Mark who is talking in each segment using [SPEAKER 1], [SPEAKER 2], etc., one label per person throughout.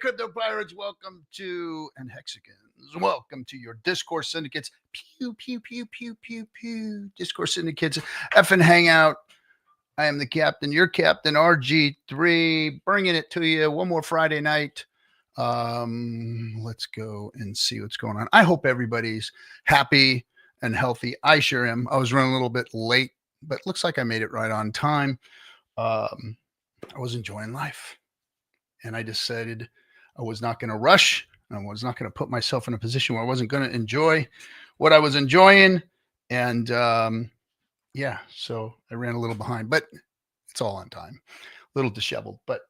[SPEAKER 1] crypto pirates. Welcome to, and Hexicans, welcome to your Discourse Syndicates. Pew, pew, pew, pew, pew, pew. Discourse Syndicates FN Hangout. I am the captain, your Captain RG3, bringing it to you one more Friday night. Let's go and see what's going on. I hope everybody's happy and healthy. I sure am. I was running a little bit late, but looks like I made it right on time. I was enjoying life, and I decided I was not going to rush. I was not going to put myself in a position where I wasn't going to enjoy what I was enjoying. And yeah, so I ran a little behind, but it's all on time. A little disheveled, but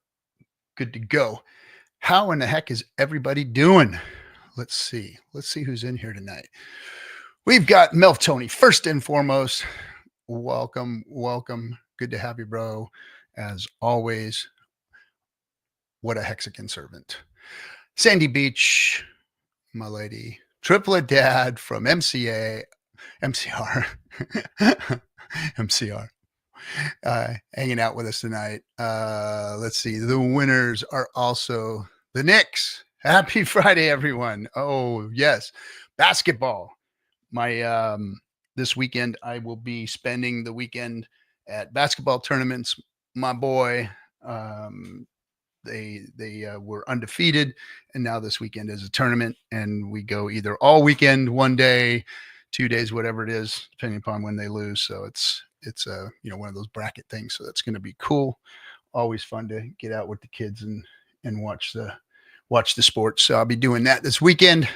[SPEAKER 1] good to go. How in the heck is everybody doing? Let's see. Let's see who's in here tonight. We've got Melf Tony. First and foremost, welcome, welcome. Good to have you, bro. As always, what a Hexican servant. Sandy Beach, my lady. Triplet Dad from MCR. MCR. Hanging out with us tonight. Let's see. The winners are also the Knicks. Happy Friday, everyone. Oh, yes. Basketball. My this weekend, I will be spending the weekend at basketball tournaments. My boy, they were undefeated, and now this weekend is a tournament, and we go either all weekend, one day, 2 days, whatever it is, depending upon when they lose. So it's one of those bracket things. So that's going to be cool. Always fun to get out with the kids and watch the sports. So I'll be doing that this weekend.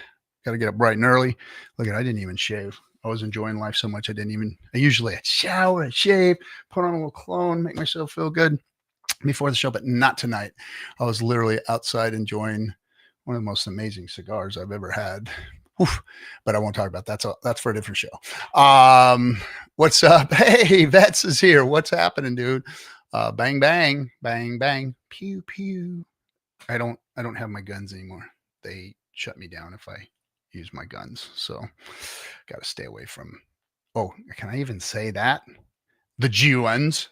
[SPEAKER 1] Got to get up bright and early. Look, I didn't even shave. I was enjoying life so much. I usually I'd shower, I'd shave, put on a little cologne, make myself feel good before the show, but not tonight. I was literally outside enjoying one of the most amazing cigars I've ever had. Oof, but I won't talk about that. That's for a different show. What's up? Hey, Vets is here. What's happening, dude? Bang, bang, bang, bang, pew, pew. I don't have my guns anymore. They shut me down if I use my guns. So got to stay away from, oh, can I even say that? The G-ones.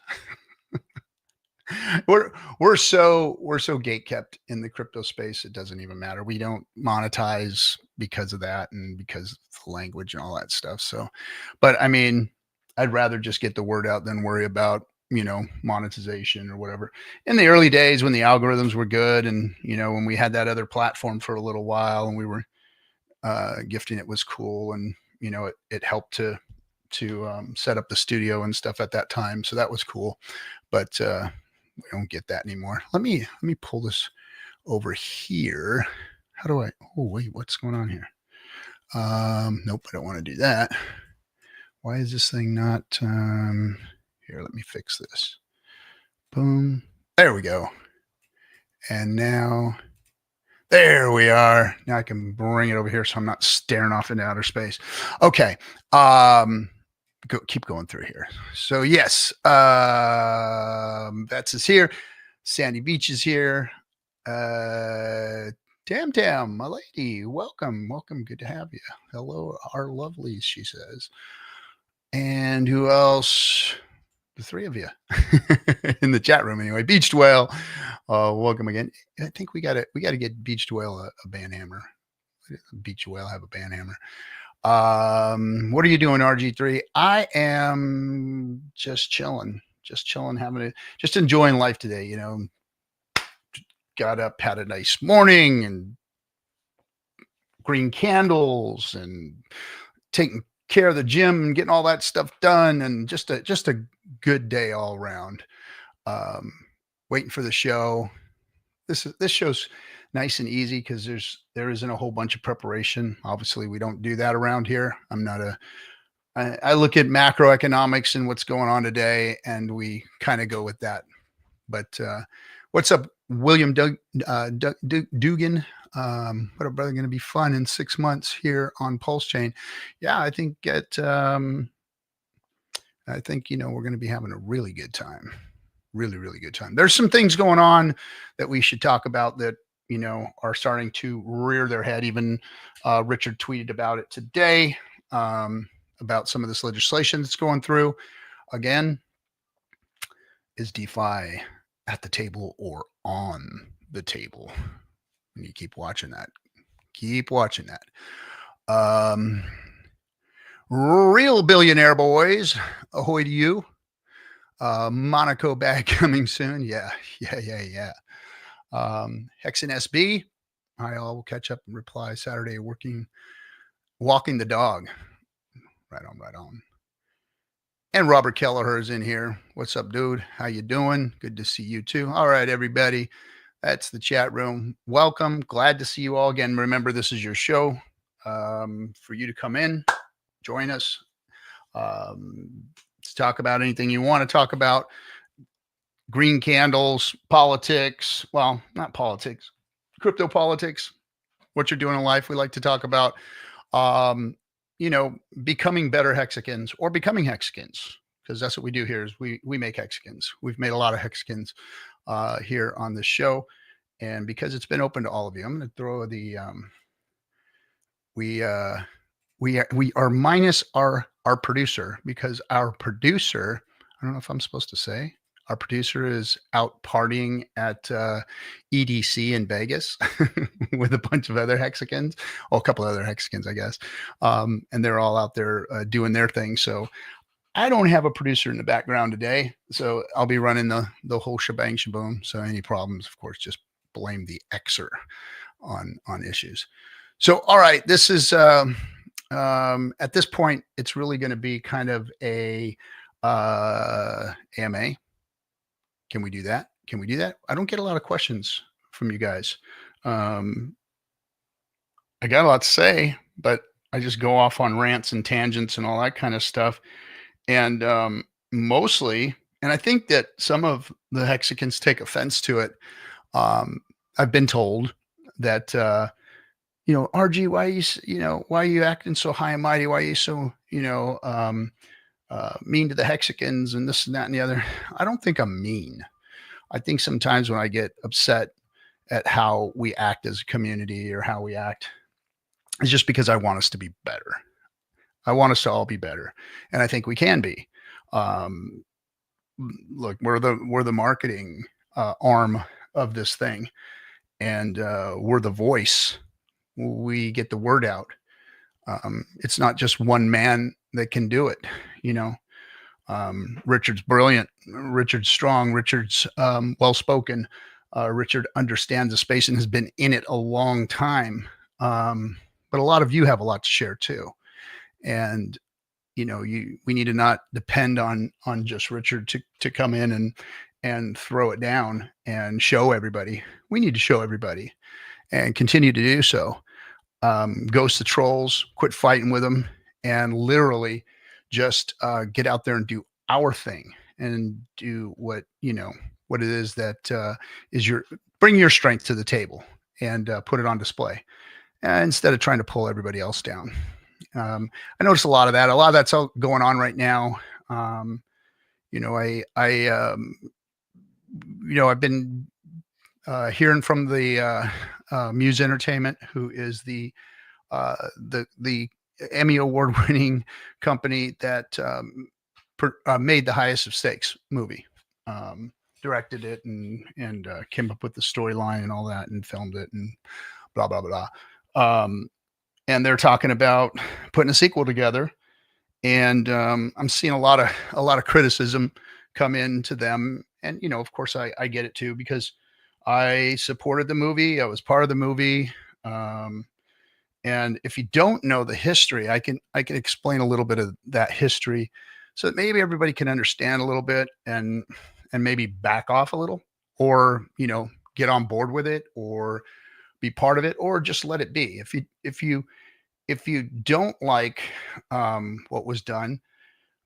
[SPEAKER 1] We're so gate kept in the crypto space. It doesn't even matter. We don't monetize because of that and because of the language and all that stuff. So, but I mean, I'd rather just get the word out than worry about, monetization or whatever. In the early days when the algorithms were good, and when we had that other platform for a little while and we were gifting, it was cool, and it helped to set up the studio and stuff at that time. So that was cool, but we don't get that anymore. Let me pull this over here. How do I? Oh wait, what's going on here? Nope, I don't want to do that. Why is this thing not? Here, let me fix this. Boom. There we go. And now, there we are. Now I can bring it over here so I'm not staring off into outer space. Okay. Keep going through here. So yes, Vets is here. Sandy Beach is here. Tam, my lady, welcome. Good to have you. Hello, our lovelies, she says. And who else? The three of you in the chat room anyway. Beached Whale, welcome again. I think we gotta get Beached Whale a band hammer. Beached Whale have a band hammer. What are you doing, RG3? I am just chilling, just enjoying life today. Got up, had a nice morning, and green candles, and taking care of the gym and getting all that stuff done, and just a good day all around. Waiting for the show. This show's nice and easy because there isn't a whole bunch of preparation. Obviously, we don't do that around here. I look at macroeconomics and what's going on today, and we kind of go with that. But what's up, William Dugan? What a brother, going to be fun in 6 months here on PulseChain. Yeah, I think we're going to be having a really good time. Really, really good time. There's some things going on that we should talk about that, are starting to rear their head. Even Richard tweeted about it today, about some of this legislation that's going through. Again, is DeFi at the table or on the table? You keep watching that. Keep watching that. Real billionaire boys, ahoy to you. Monaco bag coming soon. Yeah. Hexin SB. I'll catch up and reply Saturday walking the dog. Right on. And Robert Kelleher is in here. What's up, dude? How you doing? Good to see you too. All right, everybody. That's the chat room. Welcome. Glad to see you all again. Remember, this is your show for you to come in, join us, to talk about anything you want to talk about. Green candles, politics. Well, not politics, crypto politics. What you're doing in life. We like to talk about, becoming better Hexicans or becoming Hexicans, because that's what we do here is we make Hexicans. We've made a lot of Hexicans here on this show. And because it's been open to all of you, I'm going to throw the, we are minus our producer, because our producer, I don't know if I'm supposed to say, our producer is out partying at EDC in Vegas with a bunch of other Hexicans, a couple of other Hexicans, I guess. And they're all out there doing their thing. So I don't have a producer in the background today. So I'll be running the whole shebang shaboom. So any problems, of course, just blame the Xer on issues. So, all right, this is, at this point, it's really going to be kind of a AMA. Can we do that? I don't get a lot of questions from you guys. I got a lot to say, but I just go off on rants and tangents and all that kind of stuff. And mostly, and I think that some of the Hexicans take offense to it. I've been told that, RG, why are you acting so high and mighty? Why are you so, mean to the Hexicans and this and that and the other? I don't think I'm mean. I think sometimes when I get upset at how we act as a community or how we act, it's just because I want us to be better. I want us to all be better. And I think we can be. Look, we're the marketing arm of this thing. And we're the voice. We get the word out. It's not just one man that can do it. Richard's brilliant. Richard's strong. Richard's well-spoken. Richard understands the space and has been in it a long time. But a lot of you have a lot to share too. And, we need to not depend on just Richard to come in and throw it down and show everybody. We need to show everybody and continue to do so. Ghost the trolls, quit fighting with them, and literally just get out there and do our thing and do what it is that is bring your strength to the table and put it on display instead of trying to pull everybody else down. I noticed a lot of that. A lot of that's all going on right now. I've been hearing from the Muse Entertainment, who is the Emmy award-winning company that made the Highest of Stakes movie, directed it and came up with the storyline and all that and filmed it and blah blah blah. And they're talking about putting a sequel together, and I'm seeing a lot of criticism come into them, and of course I get it too, because I supported the movie. I was part of the movie. And if you don't know the history, I can explain a little bit of that history so that maybe everybody can understand a little bit and maybe back off a little, or, get on board with it or be part of it, or just let it be. If you don't like what was done,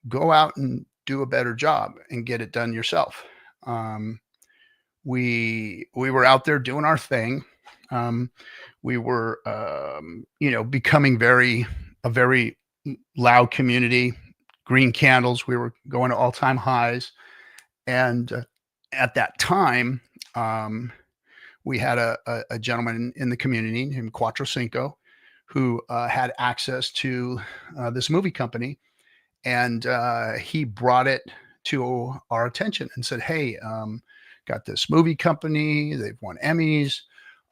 [SPEAKER 1] go out and do a better job and get it done yourself. We were out there doing our thing. We were, becoming a very loud community. Green candles. We were going to all-time highs. And at that time, we had a gentleman in the community named Quattro Cinco, who had access to this movie company. And he brought it to our attention and said, hey, got this movie company. They've won Emmys.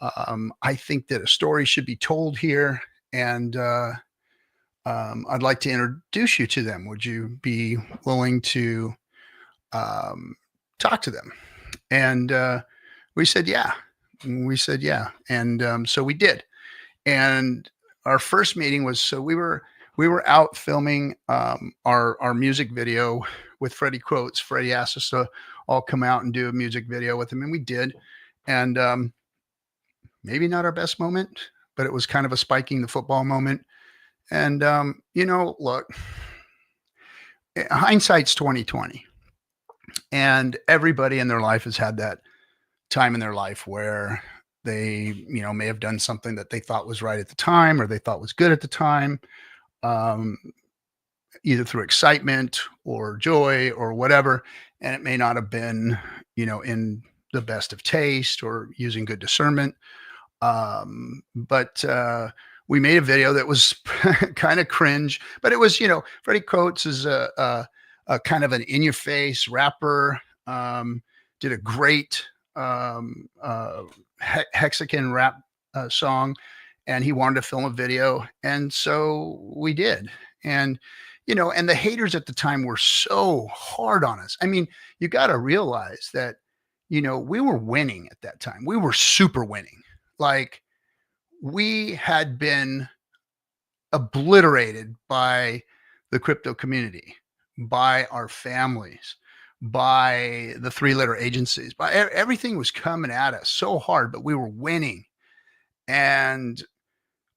[SPEAKER 1] I think that a story should be told here, and I'd like to introduce you to them. Would you be willing to um, talk to them? And we said, yeah. We said, yeah. And so we did. And our first meeting was, so we were out filming our music video with Freddie Quotes. Freddie asked us to all come out and do a music video with him, and we did. And maybe not our best moment, but it was kind of a spiking the football moment. And look, hindsight's 2020, and everybody in their life has had that time in their life where they may have done something that they thought was right at the time, or they thought was good at the time, um, either through excitement or joy or whatever, and it may not have been in the best of taste or using good discernment. But we made a video that was kind of cringe, but it was, Freddie Coates is a kind of an in-your-face rapper. Did a great Hexican rap song, and he wanted to film a video, and so we did. And and the haters at the time were so hard on us. I mean, you got to realize that we were winning at that time. We were super winning. Like, we had been obliterated by the crypto community, by our families, by the three-letter agencies, by everything was coming at us so hard, but we were winning. And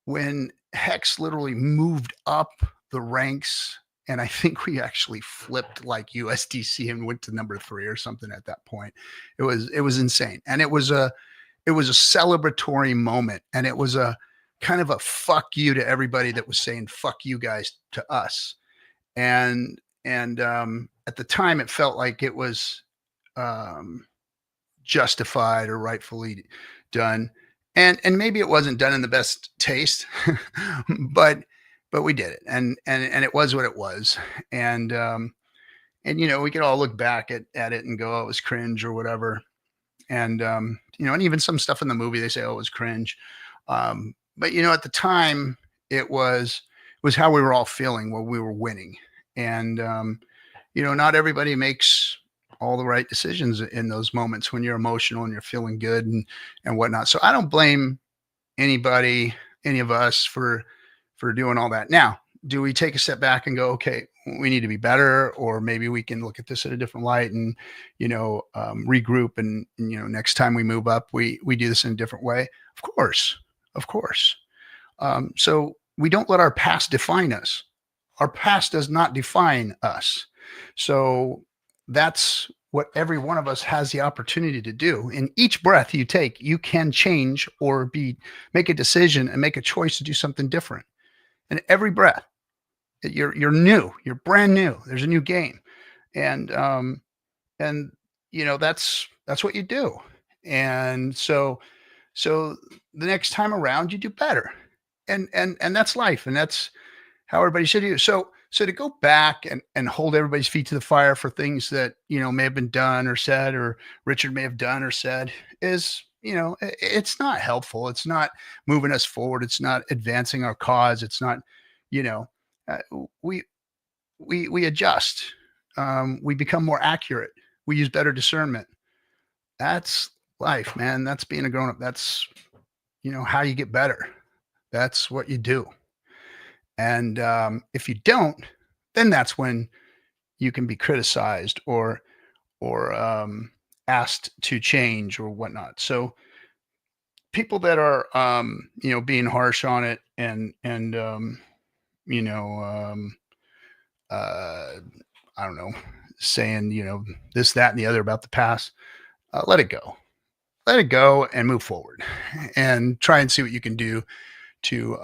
[SPEAKER 1] when Hex literally moved up the ranks, and I think we actually flipped like USDC and went to number 3 or something at that point. It was insane. And it was a celebratory moment, and it was a kind of a fuck you to everybody that was saying fuck you guys to us. And at the time it felt like it was justified or rightfully done. And maybe it wasn't done in the best taste, but we did it, and it was what it was. And we could all look back at it and go, oh, it was cringe or whatever. And and even some stuff in the movie, they say, oh, it was cringe. But at the time, it was how we were all feeling while we were winning. And not everybody makes all the right decisions in those moments when you're emotional and you're feeling good and whatnot. So I don't blame anybody, any of us, for doing all that. Now, do we take a step back and go, okay, we need to be better, or maybe we can look at this in a different light and regroup, and next time we move up, we do this in a different way? Of course. So we don't let our past define us. Our past does not define us. So that's what every one of us has the opportunity to do. In each breath you take, you can change or make a decision and make a choice to do something different. And every breath, you're new, you're brand new. There's a new game. And that's what you do. And so the next time around, you do better. And that's life. And that's how everybody should do. So to go back and hold everybody's feet to the fire for things that, may have been done or said, or Richard may have done or said, is, it's not helpful. It's not moving us forward. It's not advancing our cause. It's not, we adjust. We become more accurate. We use better discernment. That's life, man. That's being a grown-up. That's, how you get better. That's what you do. And if you don't, then that's when you can be criticized or asked to change or whatnot. So people that are being harsh on it and I don't know, saying this, that, and the other about the past, let it go. Let it go and move forward, and try and see what you can do to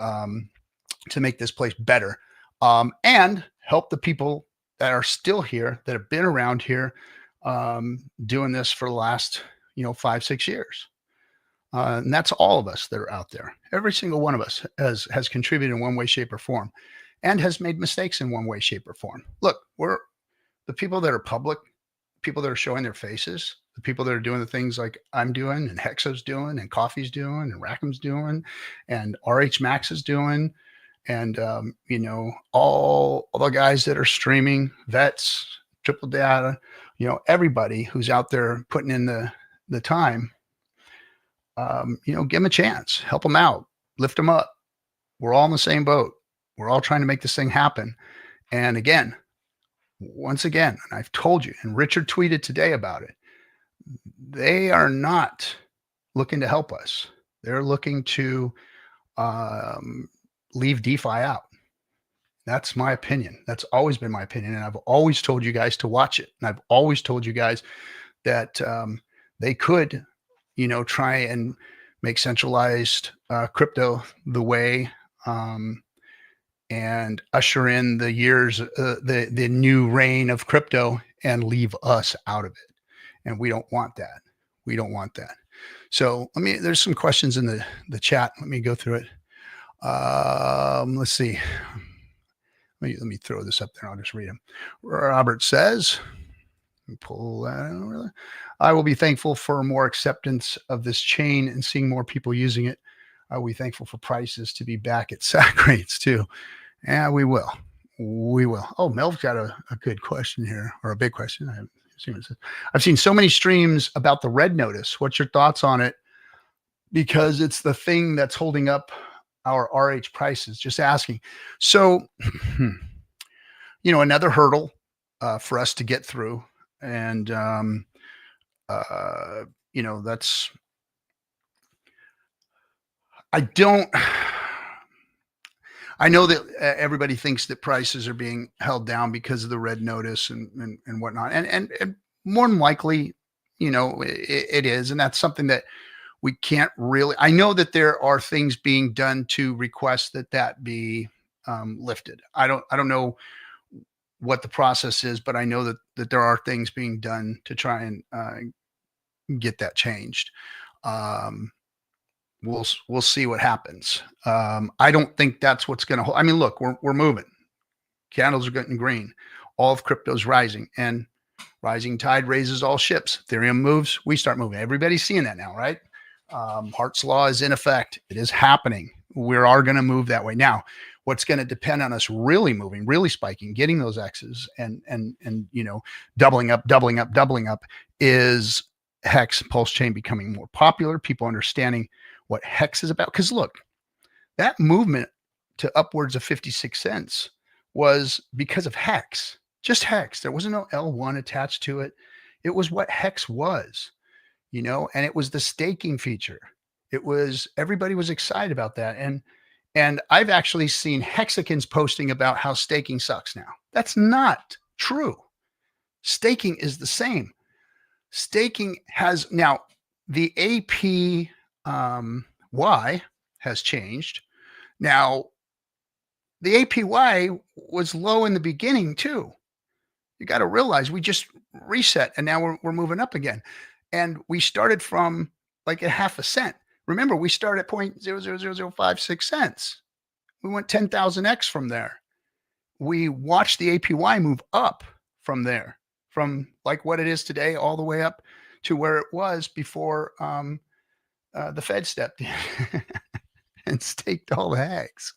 [SPEAKER 1] make this place better, and help the people that are still here, that have been around here, doing this for the last 5-6 years. And that's all of us that are out there. Every single one of us has contributed in one way, shape, or form, and has made mistakes in one way, shape, or form. Look, we're the people that are public, people that are showing their faces. the people that are doing the things like I'm doing and Hexo's doing and Coffee's doing and Rackham's doing and RH Max is doing. And, you know, all the guys that are streaming, Vets, Triple Data, you know, everybody who's out there putting in the time, you know, give them a chance, help them out, lift them up. We're all in the same boat. We're all trying to make this thing happen. And again, once again, and I've told you, and Richard tweeted today about it, they are not looking to help us. They're looking to leave DeFi out. That's my opinion. That's always been my opinion. And I've always told you guys to watch it. And I've always told you guys that they could, you know, try and make centralized crypto the way and usher in the years, the new reign of crypto and leave us out of it. And we don't want that. We don't want that. So there's some questions in the chat. Let me go through it. Let's see. Let me throw this up there. I'll just read them. Robert says, pull that over. I will be thankful for more acceptance of this chain and seeing more people using it. I will be thankful for prices to be back at SAC rates too. Yeah, we will. We will. Oh, Mel's got a good question here, or a big question. I've seen so many streams about the red notice. What's your thoughts on it? Because it's the thing that's holding up our RH prices. Just asking. So, you know, another hurdle for us to get through. And, you know, that's, I know that everybody thinks that prices are being held down because of the red notice and whatnot. And more than likely, you know, it is. And that's something that we can't really, I know that there are things being done to request that be lifted. I don't know what the process is, but I know that there are things being done to try and get that changed. We'll see what happens. I don't think that's what's going to hold. I mean, look, we're moving. Candles are getting green. All of crypto's rising, and rising tide raises all ships. Ethereum moves, we start moving. Everybody's seeing that now, right? Hart's law is in effect. It is happening. We are going to move that way. Now, what's going to depend on us really moving, really spiking, getting those X's and you know, doubling up is Hex PulseChain becoming more popular, people understanding what Hex is about. Because look, that movement to upwards of 56 cents was because of Hex, just Hex. There wasn't no L1 attached to it. It was what Hex was, you know, and it was the staking feature. It was, everybody was excited about that. And I've actually seen Hexicans posting about how staking sucks now. That's not true. Staking is the same. Staking has now the APY has changed. Now the APY was low in the beginning too. You got to realize we just reset and now we're moving up again. And we started from like a half a cent. Remember, we started at 0.000056 cents. We went 10,000x from there. We watched the APY move up from there, from like what it is today, all the way up to where it was before the Fed stepped in and staked all the hags.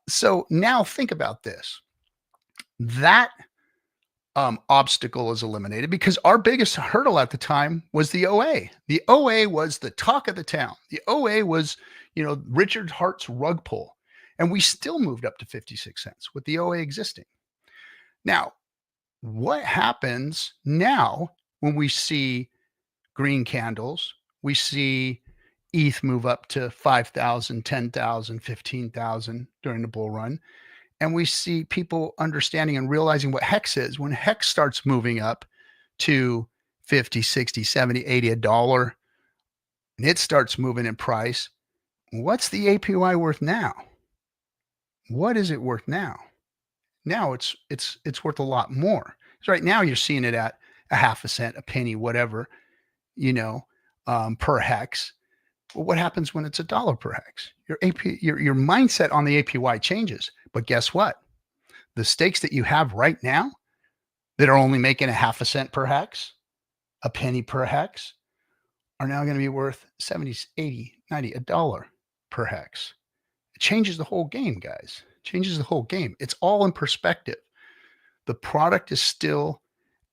[SPEAKER 1] So now think about this. That obstacle is eliminated because our biggest hurdle at the time was the OA. The OA was the talk of the town. The OA was, you know, Richard Hart's rug pull. And we still moved up to 56 cents with the OA existing. Now, what happens now when we see green candles? We see ETH move up to 5,000, 10,000, 15,000 during the bull run. And we see people understanding and realizing what Hex is. When Hex starts moving up to 50, 60, 70, 80, $1, and it starts moving in price, what's the APY worth now? What is it worth now? Now it's worth a lot more. So right now you're seeing it at a half a cent, a penny, whatever, you know, per Hex. Well, what happens when it's $1 per Hex? Your mindset on the APY changes. But guess what? The stakes that you have right now that are only making a half a cent per Hex, a penny per hex are now going to be worth 70, 80, 90, $1 per hex. It changes the whole game, guys. It changes the whole game. It's all in perspective. The product is still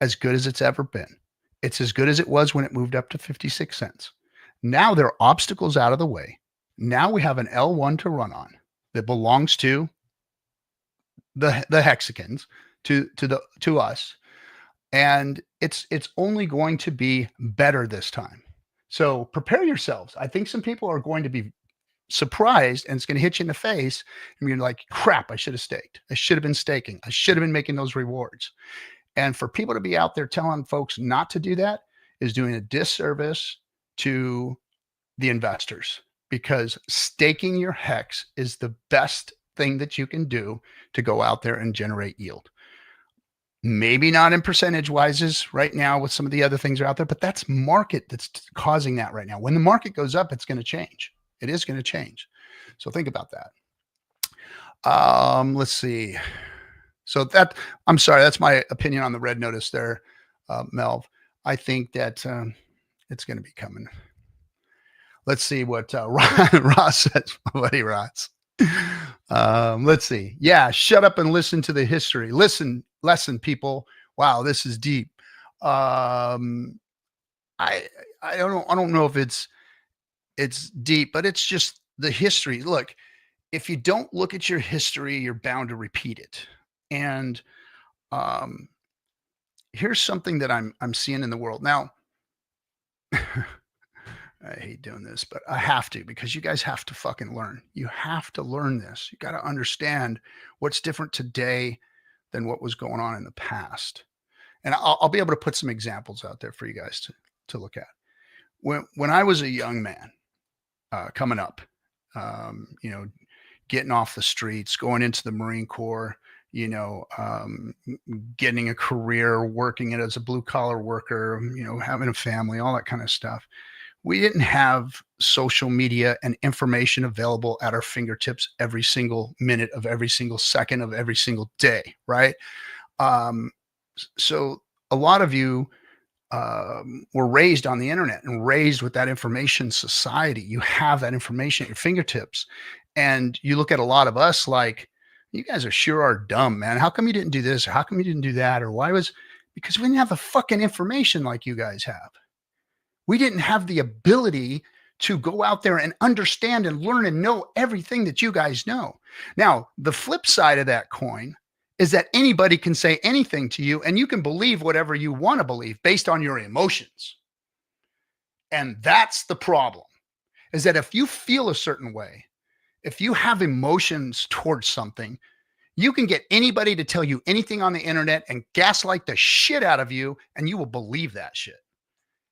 [SPEAKER 1] as good as it's ever been. It's as good as it was when it moved up to 56 cents. Now there are obstacles out of the way. Now we have an L1 to run on that belongs to the Hexicans, to us, and it's only going to be better this time. So prepare yourselves. I think some people are going to be surprised, and it's going to hit you in the face, and you're like, crap, I should have staked. I should have been staking. I should have been making those rewards. And for people to be out there telling folks not to do that is doing a disservice to the investors, because staking your hex is the best thing that you can do to go out there and generate yield. Maybe not in percentage wises right now with some of the other things that are out there, but that's market that's causing that right now. When the market goes up, it's going to change. It is going to change. So think about that. Let's see. So that, I'm sorry, that's my opinion on the red notice there, Melv. I think that it's going to be coming. Let's see what Ross says, buddy Ross. Let's see. Yeah, shut up and listen to the history. Listen, people. Wow, this is deep. I don't know if it's deep, but it's just the history. Look, if you don't look at your history, you're bound to repeat it. And here's something that I'm seeing in the world now. I hate doing this, but I have to, because you guys have to fucking learn. You have to learn this. You got to understand what's different today than what was going on in the past. And I'll be able to put some examples out there for you guys to look at. When I was a young man coming up, getting off the streets, going into the Marine Corps, getting a career, working it as a blue collar worker, having a family, all that kind of stuff. We didn't have social media and information available at our fingertips every single minute of every single second of every single day, right? So a lot of you were raised on the internet and raised with that information society. You have that information at your fingertips. And you look at a lot of us like, you guys are dumb, man. How come you didn't do this? Or how come you didn't do that? Or because we didn't have the fucking information like you guys have. We didn't have the ability to go out there and understand and learn and know everything that you guys know. Now, the flip side of that coin is that anybody can say anything to you, and you can believe whatever you want to believe based on your emotions. And that's the problem, is that if you feel a certain way, if you have emotions towards something, you can get anybody to tell you anything on the internet and gaslight the shit out of you, and you will believe that shit.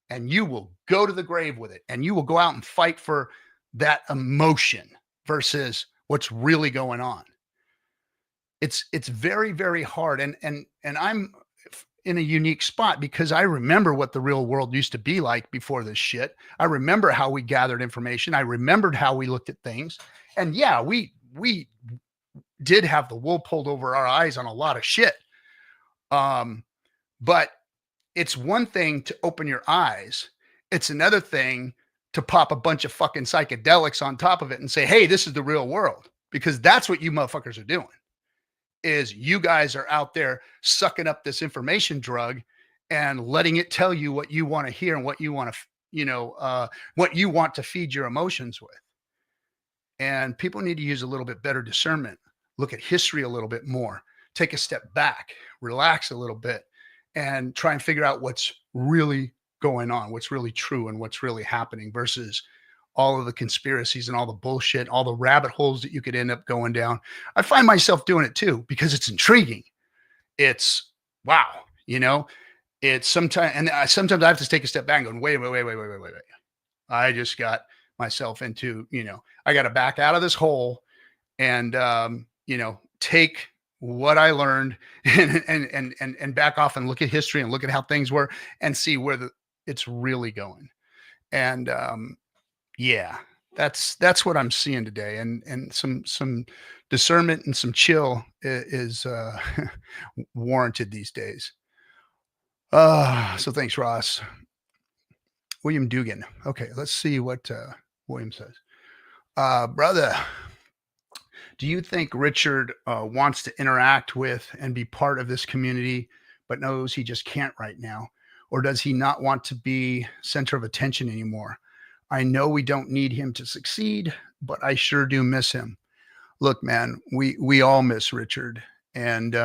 [SPEAKER 1] And you will go to the grave with it, and you will go out and fight for that emotion versus what's really going on. It's very, very hard. And I'm in a unique spot because I remember what the real world used to be like before this shit. I remember how we gathered information. I remembered how we looked at things. And yeah, we did have the wool pulled over our eyes on a lot of shit. But it's one thing to open your eyes. It's another thing to pop a bunch of fucking psychedelics on top of it and say, hey, this is the real world. Because that's what you motherfuckers are doing, is you guys are out there sucking up this information drug and letting it tell you what you want to hear and what you want to, what you want to feed your emotions with. And people need to use a little bit better discernment, look at history a little bit more, take a step back, relax a little bit, and try and figure out what's really going on, what's really true, and what's really happening versus all of the conspiracies and all the bullshit, all the rabbit holes that you could end up going down. I find myself doing it too because it's intriguing. It's wow, it's sometimes, and sometimes I have to take a step back and go, wait. I just got myself into, I got to back out of this hole and, take what I learned and back off and look at history and look at how things were and see where it's really going. And, yeah, that's what I'm seeing today. And some discernment and some chill is warranted these days. So thanks, Ross. William Dugan. Okay, let's see what William says. Brother, do you think Richard wants to interact with and be part of this community, but knows he just can't right now? Or does he not want to be center of attention anymore? I know we don't need him to succeed, but I sure do miss him. Look, man, we all miss Richard. And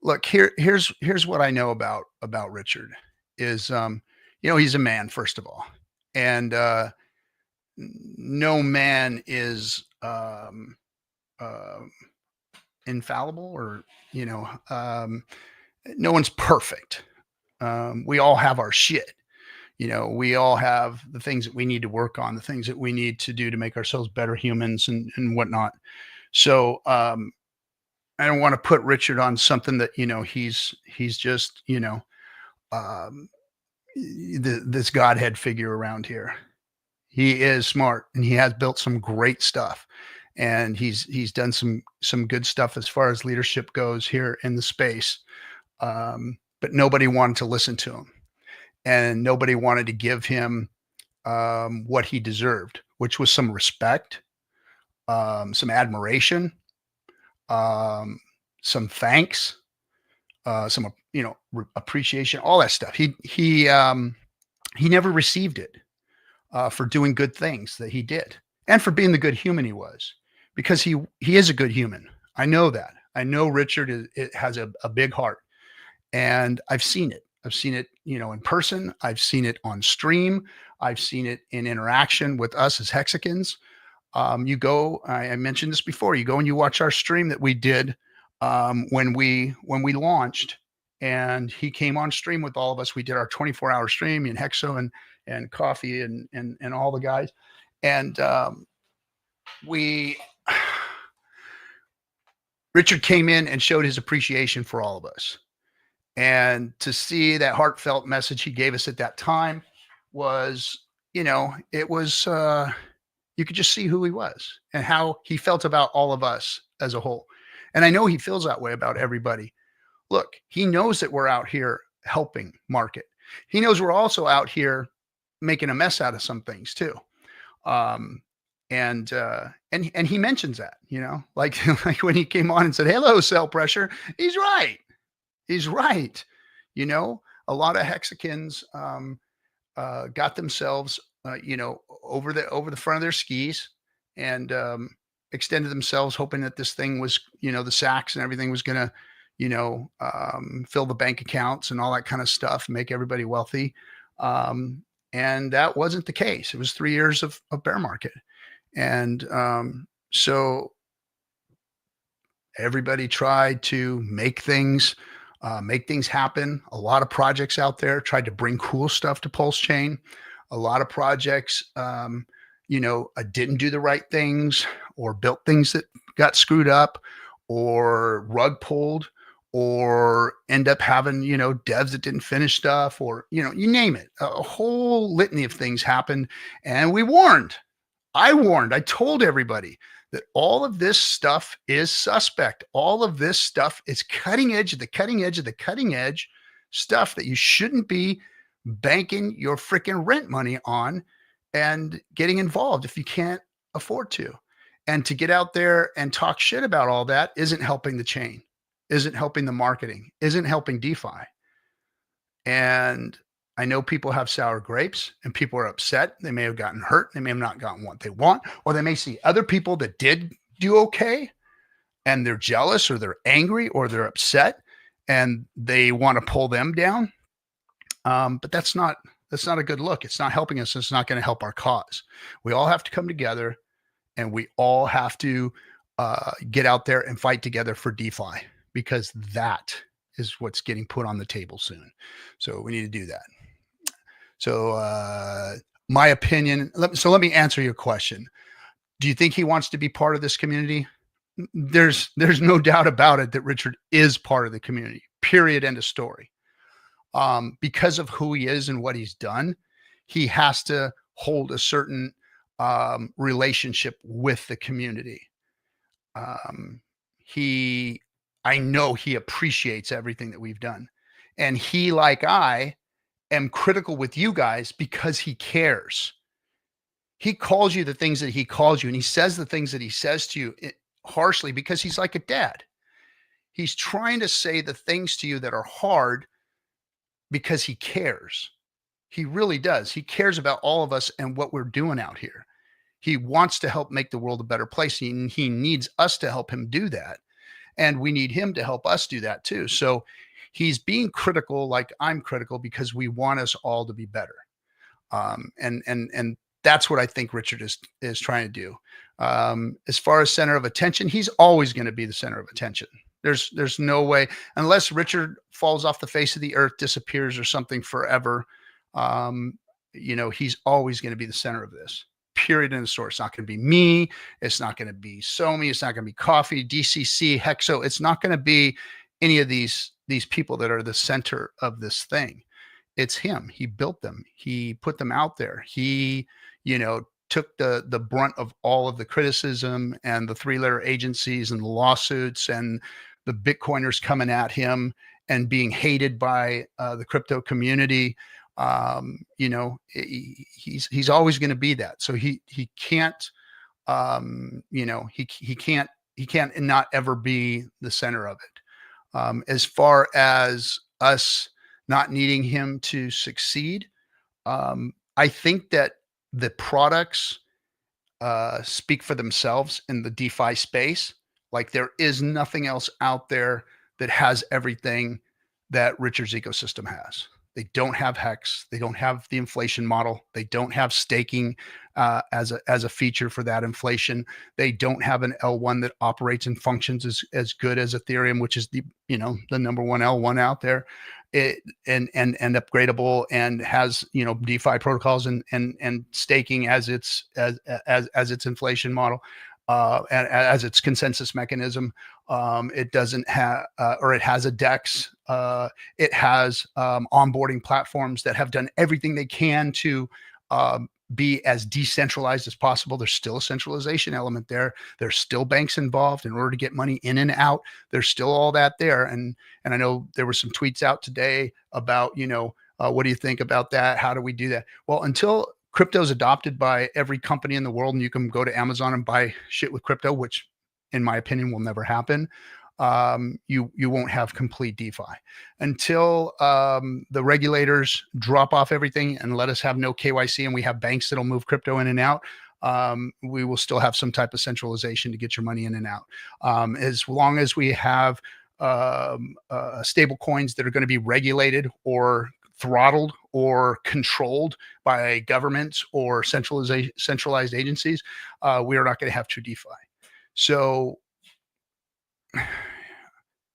[SPEAKER 1] look, here's what I know about Richard is he's a man, first of all. And no man is infallible, or no one's perfect. We all have our shit. We all have the things that we need to work on, the things that we need to do to make ourselves better humans and whatnot. So I don't want to put Richard on something that he's just this godhead figure around here. He is smart, and he has built some great stuff, and he's done some good stuff as far as leadership goes here in the space. But nobody wanted to listen to him, and nobody wanted to give him what he deserved, which was some respect, some admiration, some thanks, some appreciation, all that stuff. He never received it for doing good things that he did, and for being the good human he was, because he is a good human. I know that. I know Richard has a big heart, and I've seen it. I've seen it, in person. I've seen it on stream. I've seen it in interaction with us as Hexicans. You go, I mentioned this before, you go and you watch our stream that we did when we launched, and he came on stream with all of us. We did our 24-hour stream, and Hexo and Coffee and all the guys. And Richard came in and showed his appreciation for all of us. And to see that heartfelt message he gave us at that time was, it was, you could just see who he was and how he felt about all of us as a whole. And I know he feels that way about everybody. Look, he knows that we're out here helping market. He knows we're also out here making a mess out of some things too. And he mentions that, like when he came on and said, "Hello, cell pressure." He's right. He's right. A lot of Hexicans got themselves, over the front of their skis, and extended themselves, hoping that this thing was, the sacks and everything was going to, fill the bank accounts and all that kind of stuff, make everybody wealthy. And that wasn't the case. It was 3 years of bear market. And so everybody tried to make things happen. A lot of projects out there tried to bring cool stuff to PulseChain. A lot of projects, didn't do the right things, or built things that got screwed up, or rug pulled, or end up having, devs that didn't finish stuff, or, you name it. A whole litany of things happened. And we warned. I told everybody that all of this stuff is suspect. All of this stuff is cutting edge of the cutting edge of the cutting edge stuff that you shouldn't be banking your freaking rent money on and getting involved if you can't afford to. And to get out there and talk shit about all that isn't helping the chain, isn't helping the marketing, isn't helping DeFi. And I know people have sour grapes, and people are upset. They may have gotten hurt. They may have not gotten what they want, or they may see other people that did do okay, and they're jealous, or they're angry, or they're upset, and they want to pull them down. But that's not a good look. It's not helping us. It's not going to help our cause. We all have to come together, and we all have to get out there and fight together for DeFi, because that is what's getting put on the table soon. So we need to do that. So my opinion, let me answer your question. Do you think he wants to be part of this community? There's no doubt about it that Richard is part of the community, period, end of story. Because of who he is and what he's done, he has to hold a certain relationship with the community. I know he appreciates everything that we've done. And he, like I, am critical with you guys because he cares. He calls you the things that he calls you, and he says the things that he says to you harshly because he's like a dad. He's trying to say the things to you that are hard because he cares. He really does. He cares about all of us and what we're doing out here. He wants to help make the world a better place. He needs us to help him do that. And we need him to help us do that too. So he's being critical like I'm critical because we want us all to be better. And that's what I think Richard is trying to do. As far as center of attention, he's always going to be the center of attention. There's no way, unless Richard falls off the face of the earth, disappears or something forever. He's always going to be the center of this. Period. In the store. It's not going to be me. It's not going to be Somi. It's not going to be Coffee, DCC, Hexo. It's not going to be any of these people that are the center of this thing. It's him. He built them. He put them out there. He, took the brunt of all of the criticism and the 3-letter agencies and the lawsuits and the Bitcoiners coming at him and being hated by the crypto community. He's always going to be that. So he can't, he can't not ever be the center of it. As far as us not needing him to succeed, I think that the products speak for themselves in the DeFi space. Like there is nothing else out there that has everything that Richard's ecosystem has. They don't have Hex. They don't have the inflation model. They don't have staking as a feature for that inflation. They don't have an L1 that operates and functions as good as Ethereum, which is the number one L1 out there, and upgradable and has DeFi protocols and staking as its inflation model. And as its consensus mechanism. It doesn't have, or it has a DEX. It has onboarding platforms that have done everything they can to be as decentralized as possible. There's still a centralization element there. There's still banks involved in order to get money in and out. There's still all that there. And I know there were some tweets out today about, what do you think about that? How do we do that? Well, until crypto is adopted by every company in the world, and you can go to Amazon and buy shit with crypto, which in my opinion will never happen. You won't have complete DeFi until the regulators drop off everything and let us have no KYC, and we have banks that'll move crypto in and out. We will still have some type of centralization to get your money in and out. As long as we have stable coins that are going to be regulated or throttled or controlled by governments or centralized agencies, we are not going to have true DeFi. So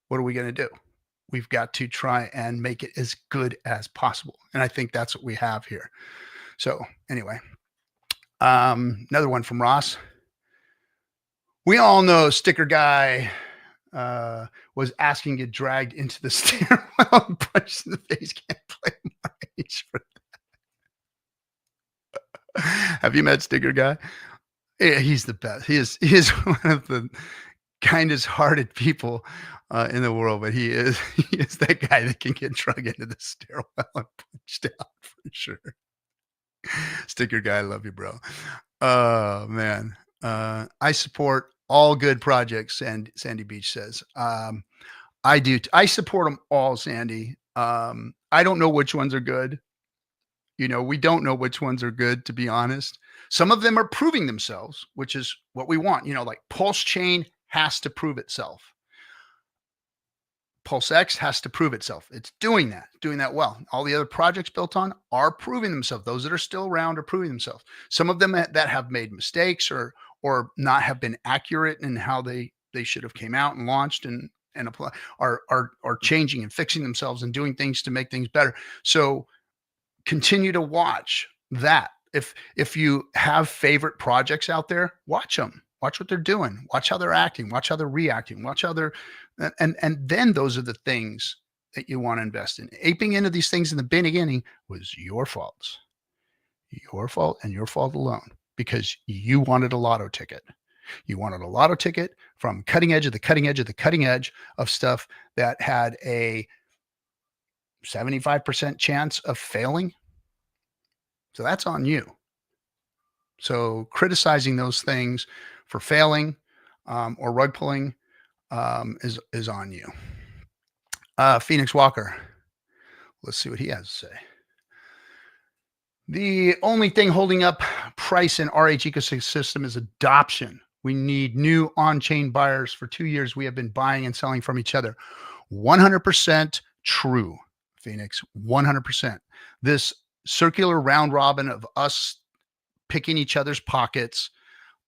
[SPEAKER 1] what are we going to do? We've got to try and make it as good as possible. And I think that's what we have here. So anyway, another one from Ross. We all know Sticker Guy was asking to get dragged into the stairwell and punched in the face. Can't play my age for that. Have you met Sticker Guy? Yeah, he's the best. He is one of the kindest hearted people in the world, but he is that guy that can get dragged into the stairwell and punched out for sure. Sticker Guy, I love you, bro. Oh man. I support all good projects, and Sandy Beach says. I do. I support them all, Sandy. I don't know which ones are good. We don't know which ones are good, to be honest. Some of them are proving themselves, which is what we want. Like PulseChain has to prove itself. PulseX has to prove itself. It's doing that well. All the other projects built on are proving themselves. Those that are still around are proving themselves. Some of them that have made mistakes or not have been accurate in how they should have came out and launched and apply are changing and fixing themselves and doing things to make things better. So continue to watch that. If you have favorite projects out there, watch them. Watch what they're doing. Watch how they're acting. Watch how they're reacting. Watch how they're, and then those are the things that you want to invest in. Aping into these things in the beginning was your fault. Your fault and your fault alone, because you wanted a lotto ticket. You wanted a lotto ticket from cutting edge of the cutting edge of the cutting edge of stuff that had a 75% chance of failing. So that's on you. So criticizing those things for failing or rug pulling is on you. Phoenix Walker. Let's see what he has to say. The only thing holding up price in RH ecosystem is adoption. We need new on-chain buyers. For 2 years, we have been buying and selling from each other. 100% true, Phoenix, 100%. This circular round robin of us picking each other's pockets,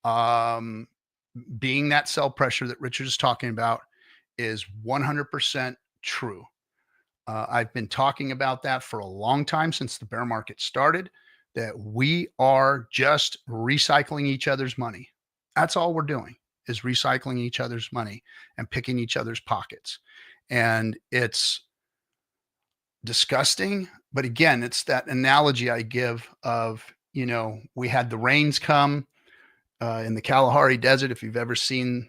[SPEAKER 1] being that sell pressure that Richard is talking about, is 100% true. I've been talking about that for a long time, since the bear market started, that we are just recycling each other's money. That's all we're doing, is recycling each other's money and picking each other's pockets. And it's disgusting. But again, it's that analogy I give of, we had the rains come in the Kalahari Desert. If you've ever seen,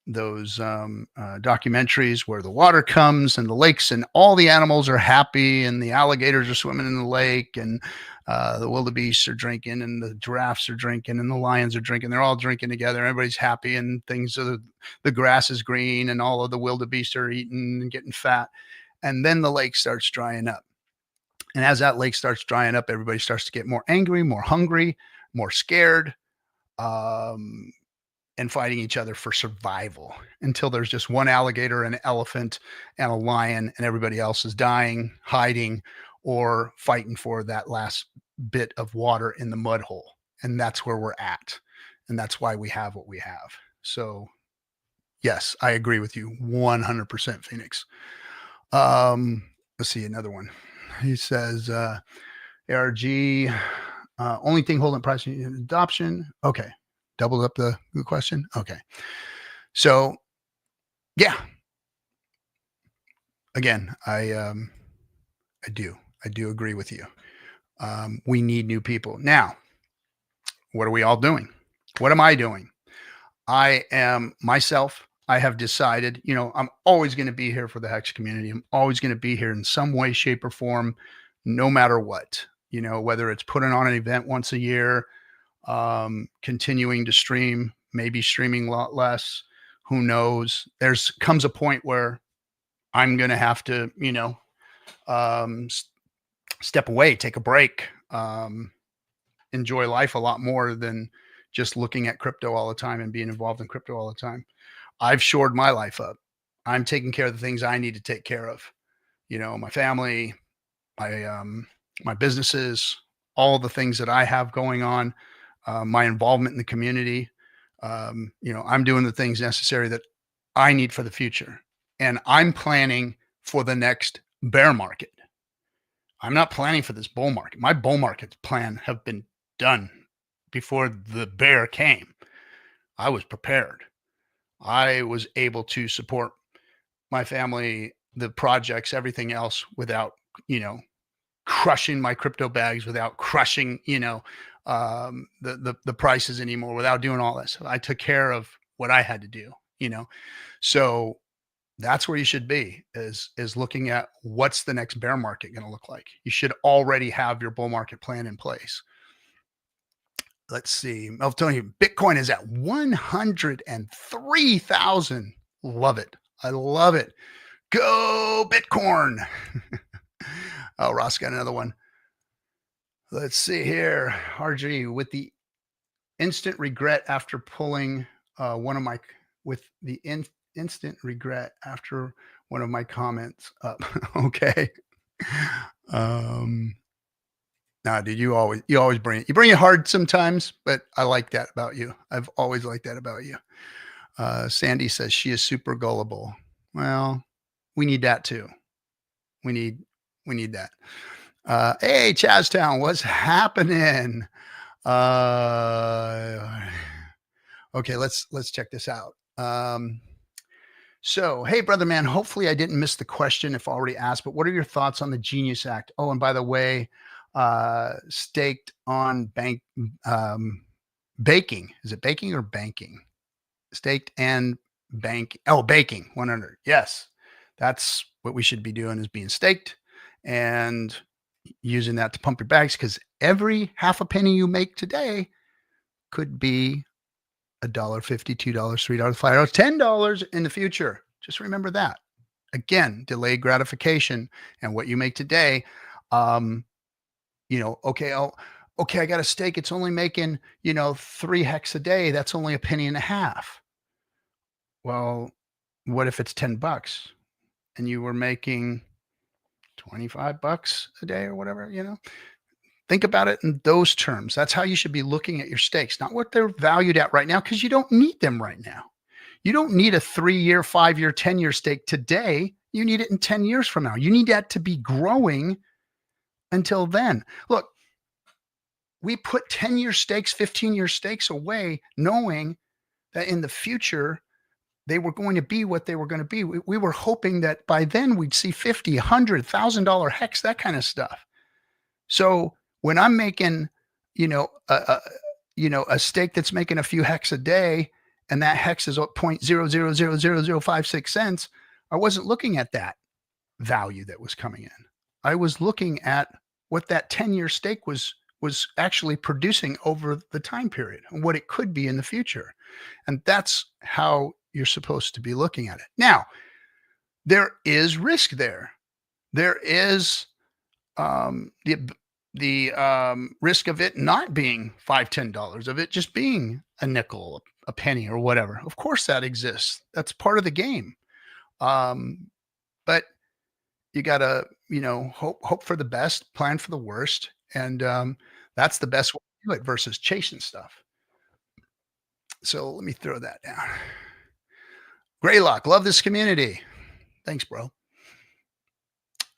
[SPEAKER 1] those documentaries where the water comes and the lakes and all the animals are happy and the alligators are swimming in the lake and the wildebeests are drinking and the giraffes are drinking and the lions are drinking. They're all drinking together. Everybody's happy and things are, the grass is green and all of the wildebeests are eating and getting fat. And then the lake starts drying up. And as that lake starts drying up, everybody starts to get more angry, more hungry, more scared, and fighting each other for survival, until there's just one alligator, an elephant, and a lion, and everybody else is dying, hiding, or fighting for that last bit of water in the mud hole. And that's where we're at. And that's why we have what we have. So yes, I agree with you 100%, Phoenix. Let's see, another one. He says, ARG, only thing holding price adoption. Okay. Doubled up the question. Okay. So yeah, again, I do agree with you. We need new people. Now, what are we all doing? What am I doing? I am myself. I have decided, I'm always going to be here for the Hex community. I'm always going to be here in some way, shape, or form, no matter what, whether it's putting on an event once a year, continuing to stream, maybe streaming a lot less, who knows. Comes a point where I'm going to have to, step away, take a break, enjoy life a lot more than just looking at crypto all the time and being involved in crypto all the time. I've shored my life up. I'm taking care of the things I need to take care of, my family, my businesses, all the things that I have going on. My involvement in the community, I'm doing the things necessary that I need for the future. And I'm planning for the next bear market. I'm not planning for this bull market. My bull market plan have been done before the bear came. I was prepared. I was able to support my family, the projects, everything else without, crushing my crypto bags, without crushing, the prices anymore, without doing all this. I took care of what I had to do, so that's where you should be, is looking at what's the next bear market going to look like. You should already have your bull market plan in place. Let's see. I'm telling you, Bitcoin is at 103,000. Love it. I love it. Go Bitcoin. Oh, Ross got another one. Let's see here. RG, with the instant regret after pulling instant regret after one of my comments up. Okay. Nah, dude, you always bring it hard sometimes, but I like that about you. I've always liked that about you. Sandy says she is super gullible. Well, we need that too. We need that. Hey, Chaztown, what's happening? Okay, let's check this out. So, hey, brother man, hopefully I didn't miss the question if already asked, but what are your thoughts on the Genius Act? Oh, and by the way, staked on baking. Is it baking or banking? Staked and bank. Oh, baking 100. Yes. That's what we should be doing, is being staked and using that to pump your bags, because every half a penny you make today could be $1.50, $2, $3, $5, $10 in the future. Just remember that. Again, delayed gratification, and what you make today. Um, okay, I got a stake. It's only making, 3 hex a day. That's only a penny and a half. Well, what if it's $10 and you were making $25 a day or whatever? Think about it in those terms. That's how you should be looking at your stakes, not what they're valued at right now, because you don't need them right now. You don't need a 3-year, 5-year, 10-year stake today. You need it in 10 years from now. You need that to be growing until then. Look, we put 10-year stakes, 15-year stakes away, knowing that in the future, they were going to be what they were going to be. We were hoping that by then we'd see $50, $100, $1,000 hex, that kind of stuff. So when I'm making, a stake that's making a few hex a day, and that hex is 0.00000056 cents, I wasn't looking at that value that was coming in. I was looking at what that 10-year stake was actually producing over the time period and what it could be in the future. And that's how you're supposed to be looking at it. Now, there is risk there. There is the risk of it not being $5, $10, of it just being a nickel, a penny, or whatever. Of course that exists. That's part of the game. But you gotta, hope for the best, plan for the worst. And that's the best way to do it versus chasing stuff. So let me throw that down. Greylock, love this community. Thanks, bro.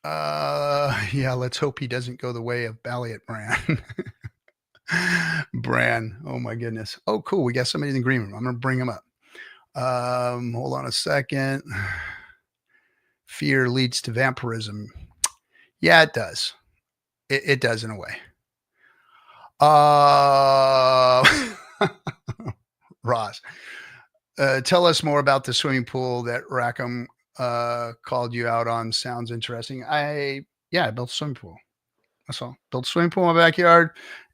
[SPEAKER 1] Yeah, let's hope he doesn't go the way of Balliot Bran. Bran, oh my goodness. Oh, cool. We got somebody in the green room. I'm gonna bring him up. Hold on a second. Fear leads to vampirism. Yeah, it does. It does in a way. Ross, tell us more about the swimming pool that Rackham called you out on. Sounds interesting. I built a swimming pool. That's all. Built a swimming pool in my backyard,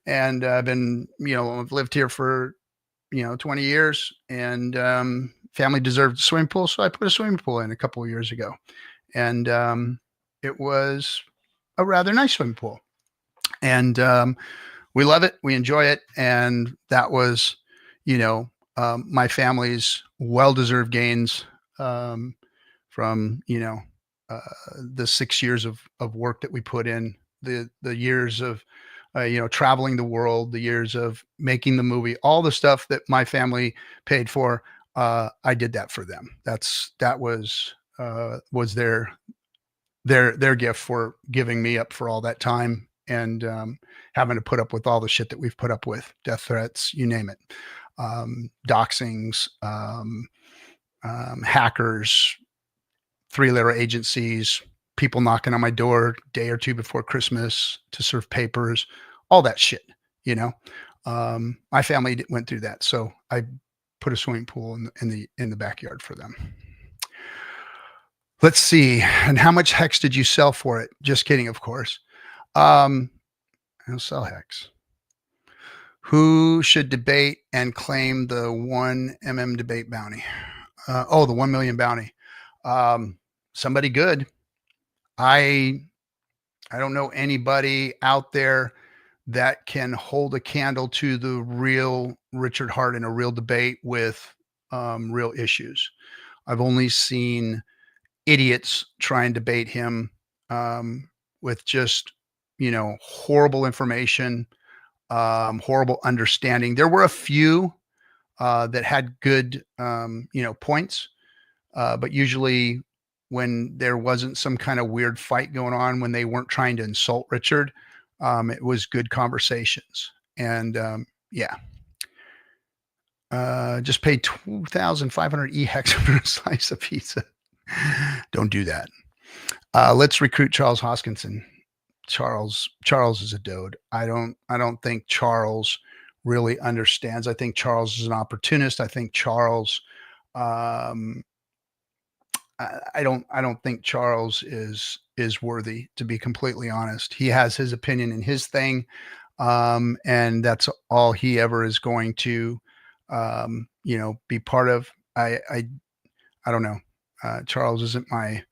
[SPEAKER 1] and I've been, I've lived here for 20 years, and family deserved a swimming pool, so I put a swimming pool in a couple of years ago, and it was a rather nice swimming pool, and we love it, we enjoy it, and that was, my family's well-deserved gains from the 6 years of work that we put in, the years of traveling the world, the years of making the movie, all the stuff that my family paid for. I did that for them. That was their gift for giving me up for all that time, and having to put up with all the shit that we've put up with, death threats, you name it, doxings, hackers, 3-letter agencies, people knocking on my door a day or two before Christmas to serve papers, all that shit, my family went through that. So I put a swimming pool in the backyard for them. Let's see. And how much hex did you sell for it? Just kidding, of course. I'll sell hex. Who should debate and claim the 1 mm debate bounty? The 1 million bounty. Somebody good. I don't know anybody out there that can hold a candle to the real Richard Hart in a real debate with real issues. I've only seen idiots try and debate him with just, horrible information, horrible understanding. There were a few that had good, points, but usually when there wasn't some kind of weird fight going on, when they weren't trying to insult Richard, it was good conversations. And just pay 2,500 e-hex for a slice of pizza. Don't do that. Let's recruit Charles Hoskinson. Charles is a dode. I don't think Charles really understands. I think Charles is an opportunist. I think Charles I don't think Charles is worthy, to be completely honest. He has his opinion and his thing, and that's all he ever is going to, be part of. I don't know. Charles isn't my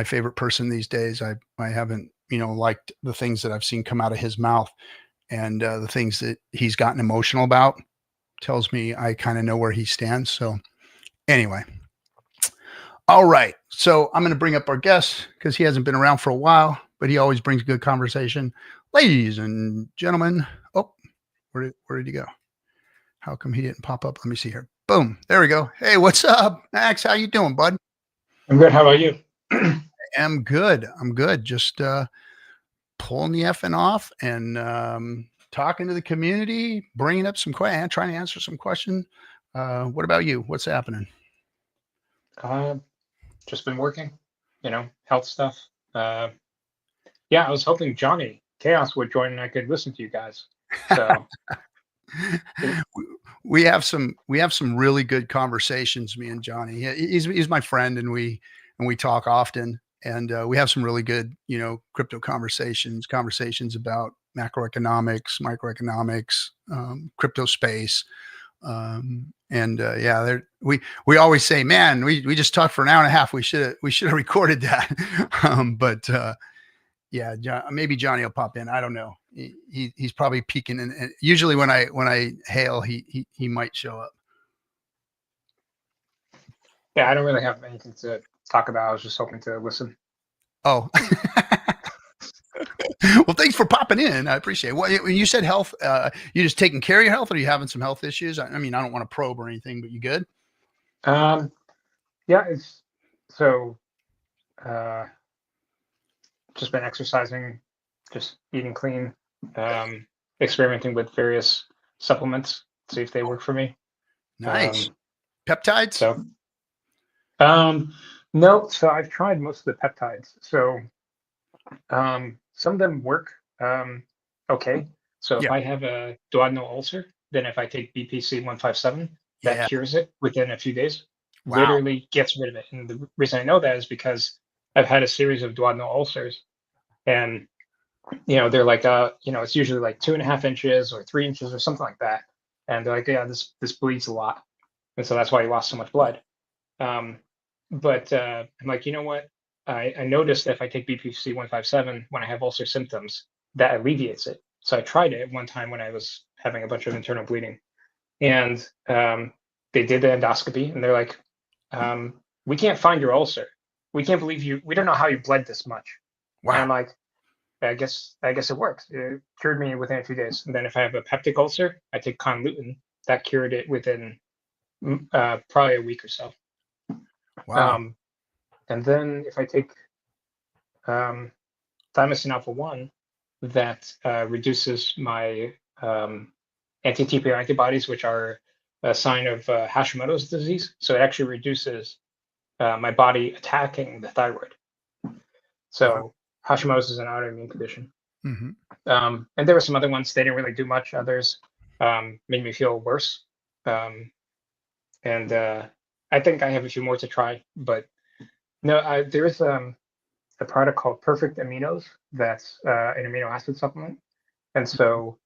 [SPEAKER 1] favorite person these days. I haven't liked the things that I've seen come out of his mouth, and the things that he's gotten emotional about tells me I kind of know where he stands. So anyway. All right. So I'm going to bring up our guest because he hasn't been around for a while, but he always brings good conversation. Ladies and gentlemen. Oh, where did he go? How come he didn't pop up? Let me see here. Boom. There we go. Hey, what's up, Max? How you doing, bud?
[SPEAKER 2] I'm good. How about you?
[SPEAKER 1] I'm good. Just pulling the effing off and talking to the community, bringing up some questions, trying to answer some questions. What about you? What's happening?
[SPEAKER 2] Just been working, health stuff. Yeah, I was hoping Johnny Chaos would join and I could listen to you guys. So
[SPEAKER 1] we have some really good conversations, me and Johnny. He's my friend, and we talk often, and we have some really good, crypto conversations about macroeconomics, microeconomics, crypto space. Yeah, we always say, man, we just talked for an hour and a half. We should have recorded that. Yeah, maybe Johnny will pop in. I don't know. He's probably peeking, and usually when I hail, he might show up.
[SPEAKER 2] Yeah, I don't really have anything to talk about. I was just hoping to listen.
[SPEAKER 1] Oh. Well, thanks for popping in. I appreciate it. When you said health, you just taking care of your health, or are you having some health issues? I mean, I don't want to probe or anything, but you good?
[SPEAKER 2] Yeah, it's so just been exercising, just eating clean, experimenting with various supplements, see if they work for me.
[SPEAKER 1] Nice. Peptides?
[SPEAKER 2] So no, so I've tried most of the peptides. So some of them work okay. So if I have a duodenal ulcer, then if I take BPC 157, that cures it within a few days. Wow. Literally gets rid of it. And the reason I know that is because I've had a series of duodenal ulcers, and they're like it's usually like 2.5 inches or 3 inches or something like that. And they're like, yeah, this bleeds a lot. And so that's why you lost so much blood. But I'm like, you know what? I noticed that if I take BPC 157 when I have ulcer symptoms, that alleviates it. So I tried it one time when I was having a bunch of internal bleeding, and they did the endoscopy, and they're like, we can't find your ulcer. We can't believe you. We don't know how you bled this much. Wow. And I'm like, I guess it works. It cured me within a few days. And then if I have a peptic ulcer, I take conlutin. That cured it within probably a week or so. Wow. And then if I take thymosin alpha 1, that reduces my anti-TPO antibodies, which are a sign of Hashimoto's disease. So it actually reduces my body attacking the thyroid. So Hashimoto's is an autoimmune condition. Mm-hmm. And there were some other ones. They didn't really do much. Others made me feel worse. And I think I have a few more to try, but no, there is a product called Perfect Aminos that's an amino acid supplement. And so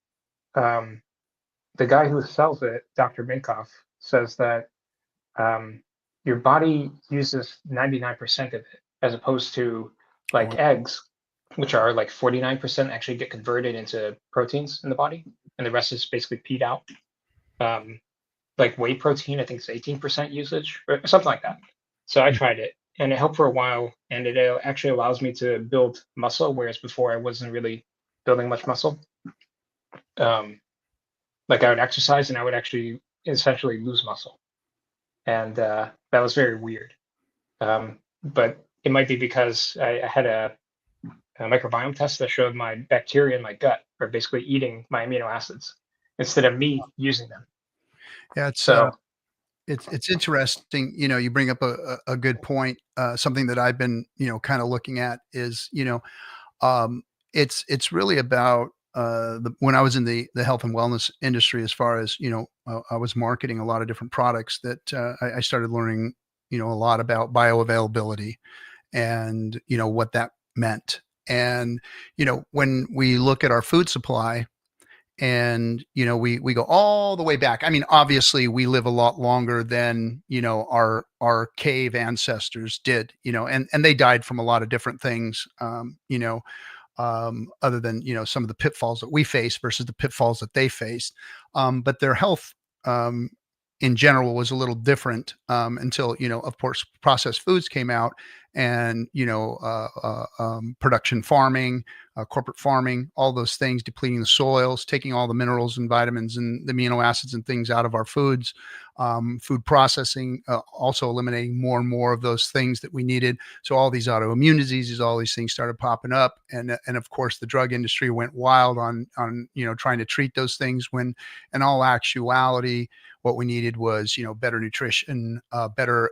[SPEAKER 2] the guy who sells it, Dr. Minkoff, says that your body uses 99% of it, as opposed to like eggs, which are like 49% actually get converted into proteins in the body, and the rest is basically peed out. Like whey protein, I think it's 18% usage or something like that. So I tried it, and it helped for a while, and it actually allows me to build muscle, whereas before I wasn't really building much muscle. Like I would exercise and I would actually essentially lose muscle, and that was very weird. But it might be because I had a microbiome test that showed my bacteria in my gut are basically eating my amino acids instead of me using them.
[SPEAKER 1] Yeah, it's interesting. You bring up a good point. Something that I've been, kind of looking at is, it's really about when I was in the health and wellness industry, as far as, I was marketing a lot of different products that I started learning, a lot about bioavailability and, what that meant. And, when we look at our food supply and, we go all the way back. I mean, obviously we live a lot longer than, our cave ancestors did, and they died from a lot of different things, other than some of the pitfalls that we face versus the pitfalls that they faced. But their health in general was a little different until of course, processed foods came out, and production farming, corporate farming, all those things, depleting the soils, taking all the minerals and vitamins and the amino acids and things out of our foods. Food processing, also eliminating more and more of those things that we needed. So all these autoimmune diseases, all these things started popping up, and of course the drug industry went wild on trying to treat those things, when in all actuality what we needed was better nutrition, better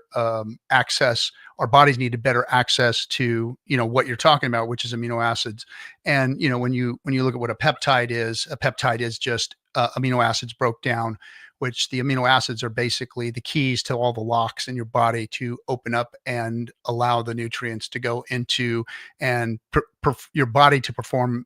[SPEAKER 1] access. Our bodies needed better access to what you're talking about, which is amino acids. And when you look at what a peptide is just amino acids broke down, which the amino acids are basically the keys to all the locks in your body to open up and allow the nutrients to go into and your body to perform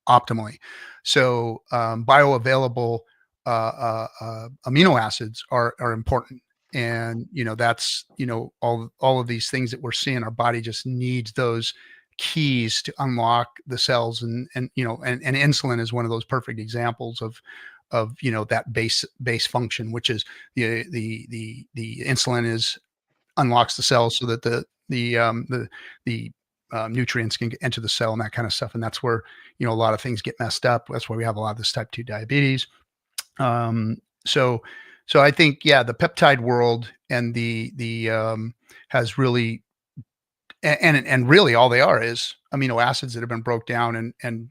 [SPEAKER 1] optimally. So bioavailable amino acids are important. And that's all of these things that we're seeing. Our body just needs those keys to unlock the cells, and insulin is one of those perfect examples of that base function, which is the insulin is unlocks the cells so that the nutrients can enter the cell and that kind of stuff. And that's where a lot of things get messed up. That's why we have a lot of this type 2 diabetes. So I think, the peptide world and the has really, and really all they are is amino acids that have been broke down and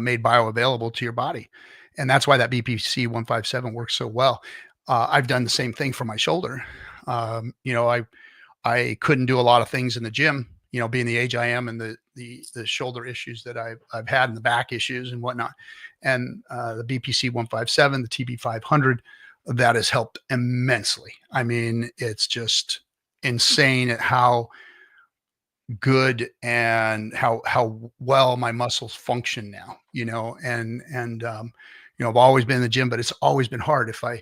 [SPEAKER 1] made bioavailable to your body. And that's why that BPC 157 works so well. I've done the same thing for my shoulder. I couldn't do a lot of things in the gym, being the age I am, and the shoulder issues that I've had, and the back issues and whatnot. And the BPC 157, the TB 500, that has helped immensely. I mean, it's just insane at how good and how well my muscles function now, and I've always been in the gym, but it's always been hard. If I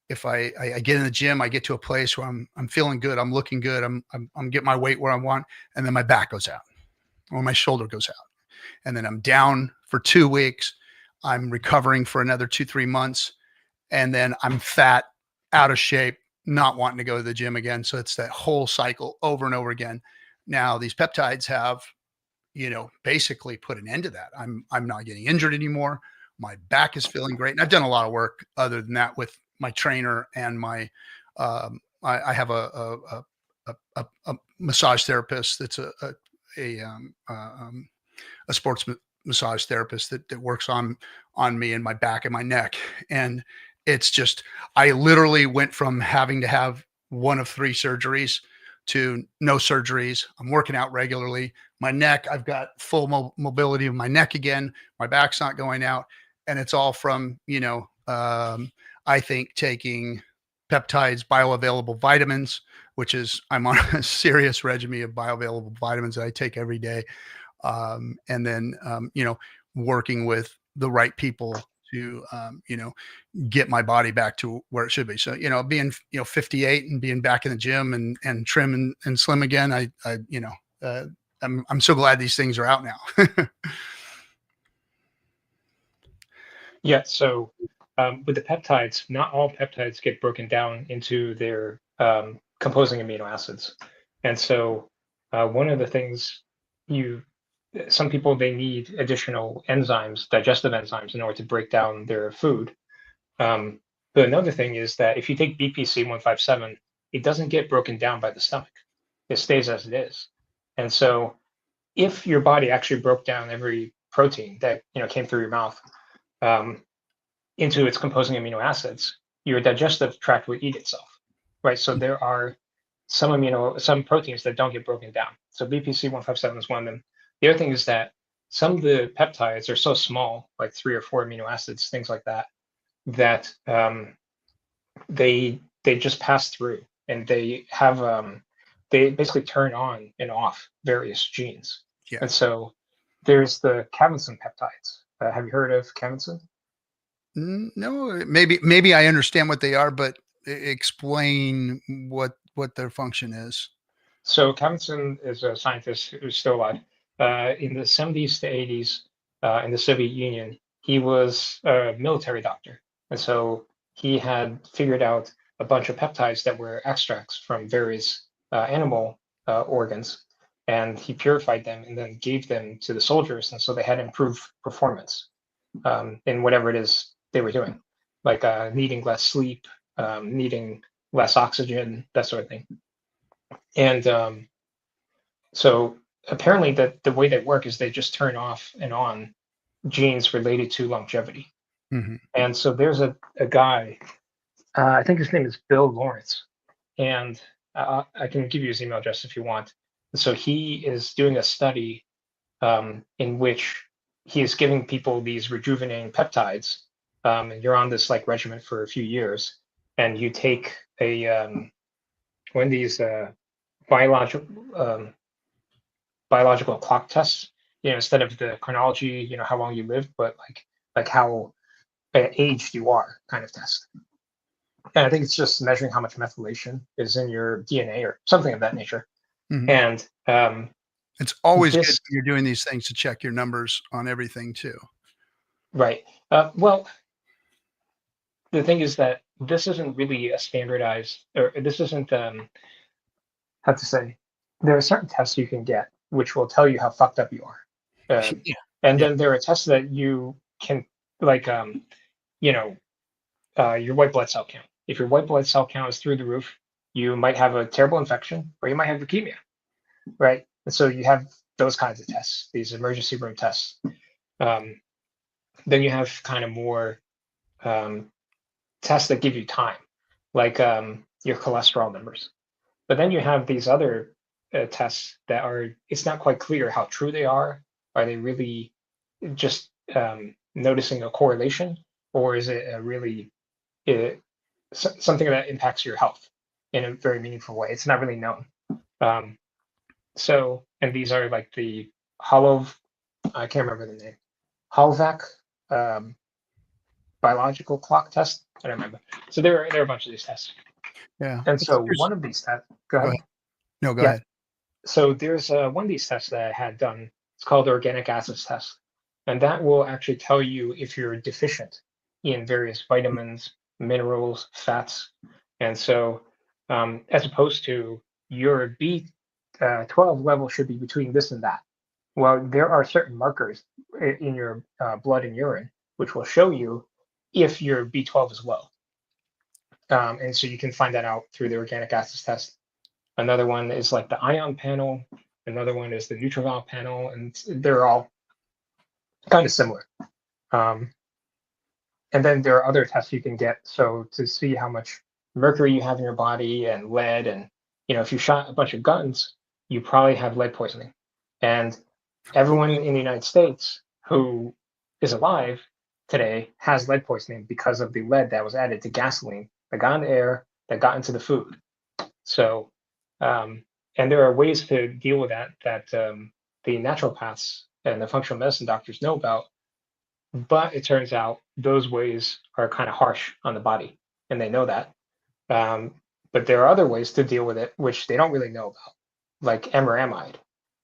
[SPEAKER 1] get in the gym, I get to a place where I'm feeling good, I'm looking good, I'm getting my weight where I want, and then my back goes out or my shoulder goes out, and then I'm down for 2 weeks. I'm recovering for another 2-3 months, and then I'm fat, out of shape, not wanting to go to the gym again. So it's that whole cycle over and over again. Now these peptides have, basically put an end to that. I'm not getting injured anymore. My back is feeling great. And I've done a lot of work other than that with my trainer and my, I have a massage therapist that's a sports massage therapist that works on me and my back and my neck. And it's just, I literally went from having to have 1 of 3 surgeries to no surgeries. I'm working out regularly. My neck, I've got full mobility of my neck again. My back's not going out. And it's all from, I think taking peptides, bioavailable vitamins, which is, I'm on a serious regimen of bioavailable vitamins that I take every day. And then, working with the right people to, get my body back to where it should be. So, being, 58 and being back in the gym and trim and slim again, I'm so glad these things are out now.
[SPEAKER 2] Yeah. So with the peptides, not all peptides get broken down into their composing amino acids. And so one of the things some people, they need additional enzymes, digestive enzymes, in order to break down their food. But another thing is that if you take BPC 157, it doesn't get broken down by the stomach. It stays as it is. And so if your body actually broke down every protein that came through your mouth into its composing amino acids, your digestive tract would eat itself, right? So there are some proteins that don't get broken down. So BPC 157 is one of them. The other thing is that some of the peptides are so small, like 3 or 4 amino acids, things like that, that they just pass through. and they have they basically turn on and off various genes.
[SPEAKER 1] Yeah.
[SPEAKER 2] And so there's the Cavinson peptides. Have you heard of Cavinson?
[SPEAKER 1] No, maybe I understand what they are, but explain what their function is.
[SPEAKER 2] So Cavinson is a scientist who's still alive. In the 70s to 80s, in the Soviet Union, he was a military doctor, and so he had figured out a bunch of peptides that were extracts from various animal organs, and he purified them and then gave them to the soldiers, and so they had improved performance in whatever it is they were doing, like needing less sleep, needing less oxygen, that sort of thing. And so apparently the way they work is they just turn off and on genes related to longevity.
[SPEAKER 1] Mm-hmm.
[SPEAKER 2] And so there's a guy, I think his name is Bill Lawrence, and I can give you his email address if you want. So he is doing a study in which he is giving people these rejuvenating peptides, and you're on this like regimen for a few years, and you take a one of these biological clock tests. Instead of the chronology, how long you lived, but like how aged you are, kind of test. And I think it's just measuring how much methylation is in your DNA or something of that nature.
[SPEAKER 1] Mm-hmm.
[SPEAKER 2] And
[SPEAKER 1] it's always good when you're doing these things to check your numbers on everything too.
[SPEAKER 2] Right. Well, the thing is that this isn't really a standardized, or this isn't, how to say, there are certain tests you can get which will tell you how fucked up you are.
[SPEAKER 1] Yeah.
[SPEAKER 2] And then there are tests that you can, like, your white blood cell count. If your white blood cell count is through the roof, you might have a terrible infection or you might have leukemia, right? And so you have those kinds of tests, these emergency room tests. Then you have kind of more tests that give you time, like your cholesterol numbers. But then you have these other tests that it's not quite clear how true they are. Are they really just noticing a correlation, or is it really something that impacts your health in a very meaningful way? It's not really known. And these are like the I can't remember the name, Holovac biological clock test. I don't remember. So there are a bunch of these tests.
[SPEAKER 1] Yeah.
[SPEAKER 2] And so one of these tests, go ahead.
[SPEAKER 1] No, go ahead.
[SPEAKER 2] So there's one of these tests that I had done. It's called the organic acids test. And that will actually tell you if you're deficient in various vitamins, minerals, fats. And so as opposed to your B12 level should be between this and that. Well, there are certain markers in your blood and urine which will show you if your B12 is low. And so you can find that out through the organic acids test. Another one is like the ion panel. Another one is the Nutrival panel, and they're all kind of similar. And then there are other tests you can get. So to see how much mercury you have in your body and lead, and if you shot a bunch of guns, you probably have lead poisoning. And everyone in the United States who is alive today has lead poisoning because of the lead that was added to gasoline that got in the air, that got into the food. So, and there are ways to deal with that the naturopaths and the functional medicine doctors know about, but it turns out those ways are kind of harsh on the body, and they know that. But there are other ways to deal with it, which they don't really know about, like emeramide.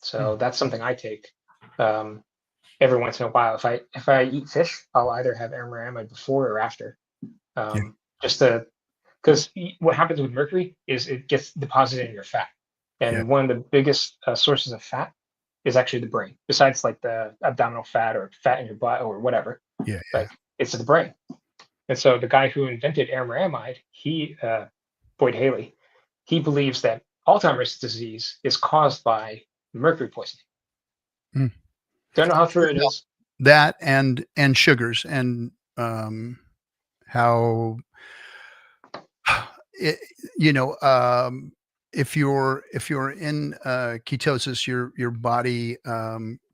[SPEAKER 2] So that's something I take every once in a while. If I eat fish, I'll either have emeramide before or after, because what happens with mercury is it gets deposited in your fat, and one of the biggest sources of fat is actually the brain. Besides like the abdominal fat or fat in your butt or whatever, it's the brain. And so the guy who invented emeramide, Boyd Haley, he believes that Alzheimer's disease is caused by mercury poisoning. Don't know how true it is.
[SPEAKER 1] That and sugars and how it, if you're in ketosis, your body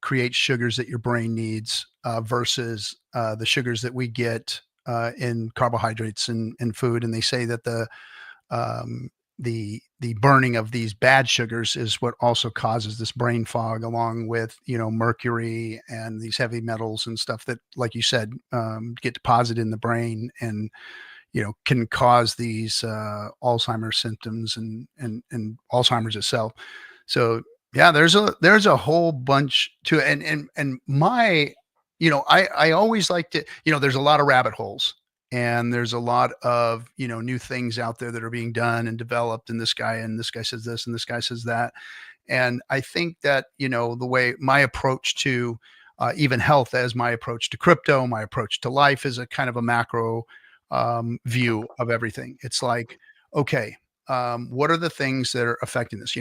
[SPEAKER 1] creates sugars that your brain needs versus the sugars that we get in carbohydrates and food. And they say that the burning of these bad sugars is what also causes this brain fog, along with, mercury and these heavy metals and stuff that, like you said, get deposited in the brain and, can cause these Alzheimer's symptoms and Alzheimer's itself. So yeah, there's a whole bunch to it. And my, I always like to, there's a lot of rabbit holes, and there's a lot of, new things out there that are being done and developed, and this guy says this and this guy says that. And I think that, the way my approach to even health, as my approach to crypto, my approach to life, is a kind of a macro view of everything. It's like, okay, what are the things that are affecting this?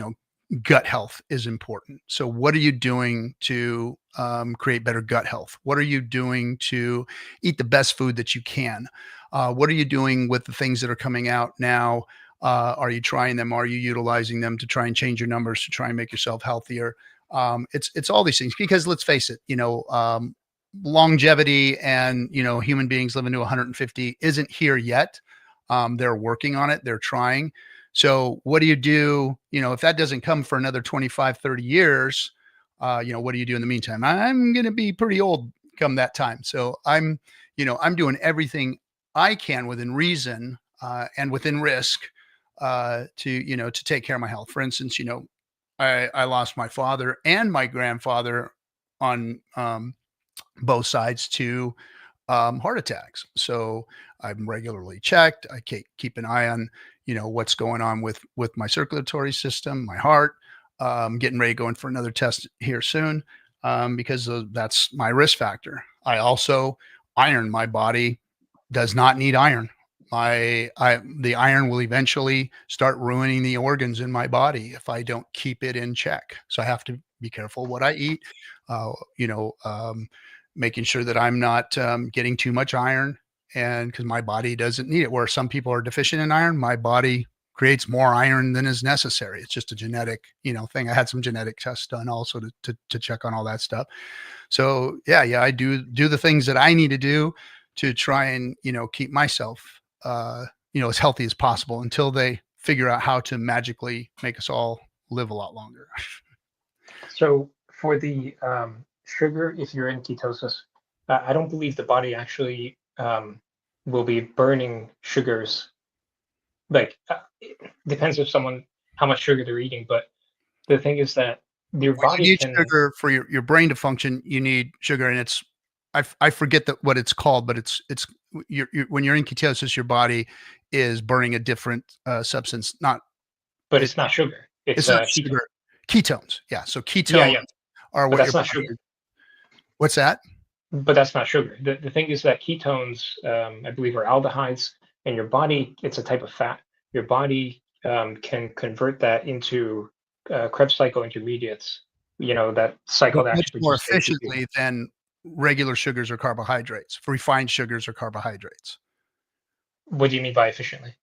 [SPEAKER 1] Gut health is important. So what are you doing to create better gut health? What are you doing to eat the best food that you can? What are you doing with the things that are coming out now? Are you trying them? Are you utilizing them to try and change your numbers, to try and make yourself healthier? It's all these things, because let's face it, longevity and, human beings living to 150 isn't here yet. They're working on it. They're trying. So what do you do, if that doesn't come for another 25, 30 years, what do you do in the meantime? I'm going to be pretty old come that time. So I'm doing everything I can within reason, and within risk, to take care of my health. For instance, I lost my father and my grandfather on, both sides to heart attacks. So I'm regularly checked. I keep an eye on, what's going on with my circulatory system, my heart. Getting ready to go in for another test here soon, because that's my risk factor. I also, iron, my body does not need iron. The iron will eventually start ruining the organs in my body if I don't keep it in check. So I have to be careful what I eat. Making sure that I'm not getting too much iron, and because my body doesn't need it. Where some people are deficient in iron, my body creates more iron than is necessary. It's just a genetic, thing. I had some genetic tests done also to check on all that stuff. So yeah, I do the things that I need to do to try and, keep myself, as healthy as possible, until they figure out how to magically make us all live a lot longer.
[SPEAKER 2] So for the sugar, if you're in ketosis, I don't believe the body actually will be burning sugars. Like, it depends if how much sugar they're eating, but the thing is that your
[SPEAKER 1] When
[SPEAKER 2] body
[SPEAKER 1] you need
[SPEAKER 2] can.
[SPEAKER 1] sugar for your brain to function, you need sugar, and I forget what it's called, but it's when you're in ketosis, your body is burning a different substance.
[SPEAKER 2] But it's not sugar. It's
[SPEAKER 1] It's not
[SPEAKER 2] ketone.
[SPEAKER 1] sugar. Ketones. Yeah. So
[SPEAKER 2] Yeah,
[SPEAKER 1] ketones
[SPEAKER 2] yeah,
[SPEAKER 1] are
[SPEAKER 2] but
[SPEAKER 1] what your
[SPEAKER 2] that's not
[SPEAKER 1] body.
[SPEAKER 2] sugar.
[SPEAKER 1] What's that?
[SPEAKER 2] But that's not sugar. The thing is that ketones, I believe, are aldehydes, and your body, it's a type of fat. Your body can convert that into Krebs cycle intermediates. That cycle
[SPEAKER 1] But
[SPEAKER 2] that
[SPEAKER 1] much
[SPEAKER 2] actually
[SPEAKER 1] more
[SPEAKER 2] produces ATP.
[SPEAKER 1] efficiently than regular sugars or carbohydrates, refined sugars or carbohydrates.
[SPEAKER 2] What do you mean by efficiently?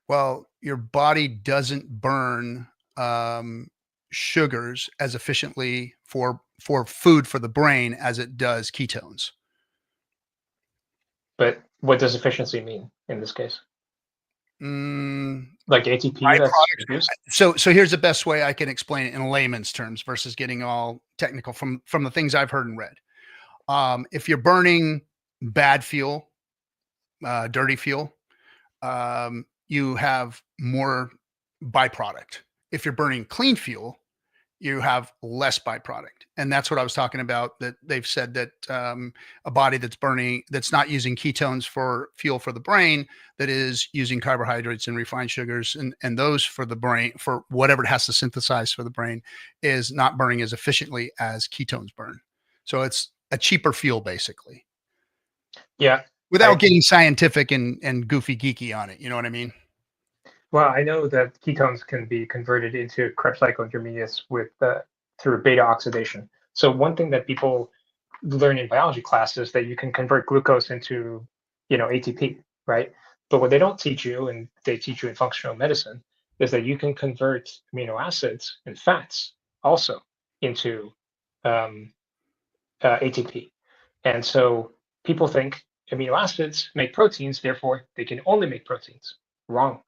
[SPEAKER 1] Well, your body doesn't burn sugars as efficiently for food for the brain as it does ketones.
[SPEAKER 2] But what does efficiency mean in this case?
[SPEAKER 1] Mm,
[SPEAKER 2] Like ATP that's
[SPEAKER 1] byproducts.
[SPEAKER 2] produced?
[SPEAKER 1] So here's the best way I can explain it in layman's terms versus getting all technical from the things I've heard and read. If you're burning bad fuel, dirty fuel, you have more byproduct. If you're burning clean fuel, you have less byproduct. And that's what I was talking about, that they've said that a body that's not using ketones for fuel for the brain, that is using carbohydrates and refined sugars and those for the brain, for whatever it has to synthesize for the brain, is not burning as efficiently as ketones burn. So it's a cheaper fuel, basically,
[SPEAKER 2] Yeah.
[SPEAKER 1] without getting scientific and goofy geeky on it. You know what I mean?
[SPEAKER 2] Well, I know that ketones can be converted into Krebs cycle intermediates through beta oxidation. So one thing that people learn in biology class is that you can convert glucose into, ATP, right? But what they don't teach you, and they teach you in functional medicine, is that you can convert amino acids and fats also into ATP. And so people think amino acids make proteins, therefore they can only make proteins. Wrong.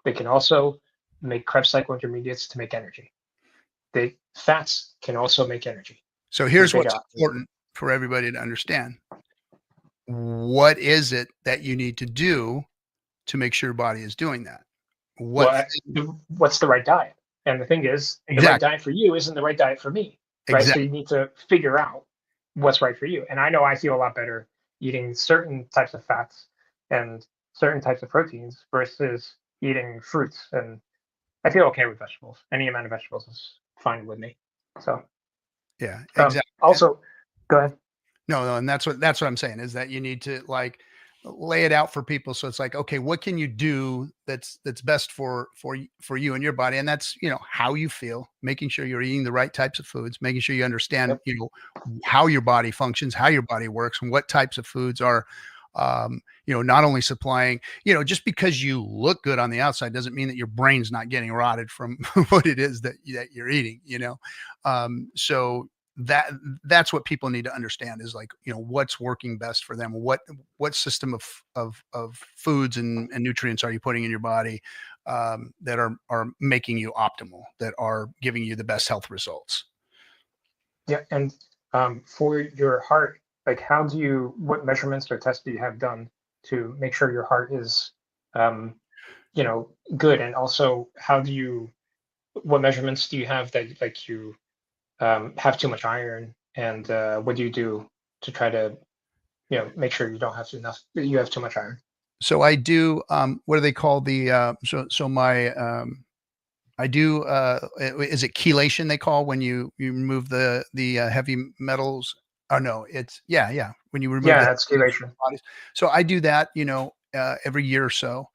[SPEAKER 2] They can also make Krebs cycle intermediates to make energy. The fats can also make energy.
[SPEAKER 1] So here's what's important for everybody to understand. What is it that you need to do to make sure your body is doing that?
[SPEAKER 2] What's the right diet? And the thing is, the right diet for you isn't the right diet for me, right? So you need to figure out what's right for you. And I know I feel a lot better eating certain types of fats and certain types of proteins versus eating fruits. And I feel okay with vegetables. Any amount of vegetables is fine with me. So
[SPEAKER 1] yeah, exactly.
[SPEAKER 2] Also, go ahead.
[SPEAKER 1] No, and that's what I'm saying is that you need to like lay it out for people. So it's like, okay, what can you do that's best for you and your body? And that's, how you feel, making sure you're eating the right types of foods, making sure you understand, how your body functions, how your body works, and what types of foods are, not only supplying, just because you look good on the outside doesn't mean that your brain's not getting rotted from what it is that you're eating, so that's what people need to understand is like, what's working best for them. What system of foods and nutrients are you putting in your body that are making you optimal, that are giving you the best health results?
[SPEAKER 2] Yeah. And for your heart, like what measurements or tests do you have done to make sure your heart is, good? And also what measurements do you have that like you have too much iron, and what do you do to try to make sure you don't have you have too much iron?
[SPEAKER 1] So I do what do they call the I do is it chelation they call when you remove the heavy metals? Oh no, it's when you remove
[SPEAKER 2] that's chelation.
[SPEAKER 1] bodies. So I do that every year or so.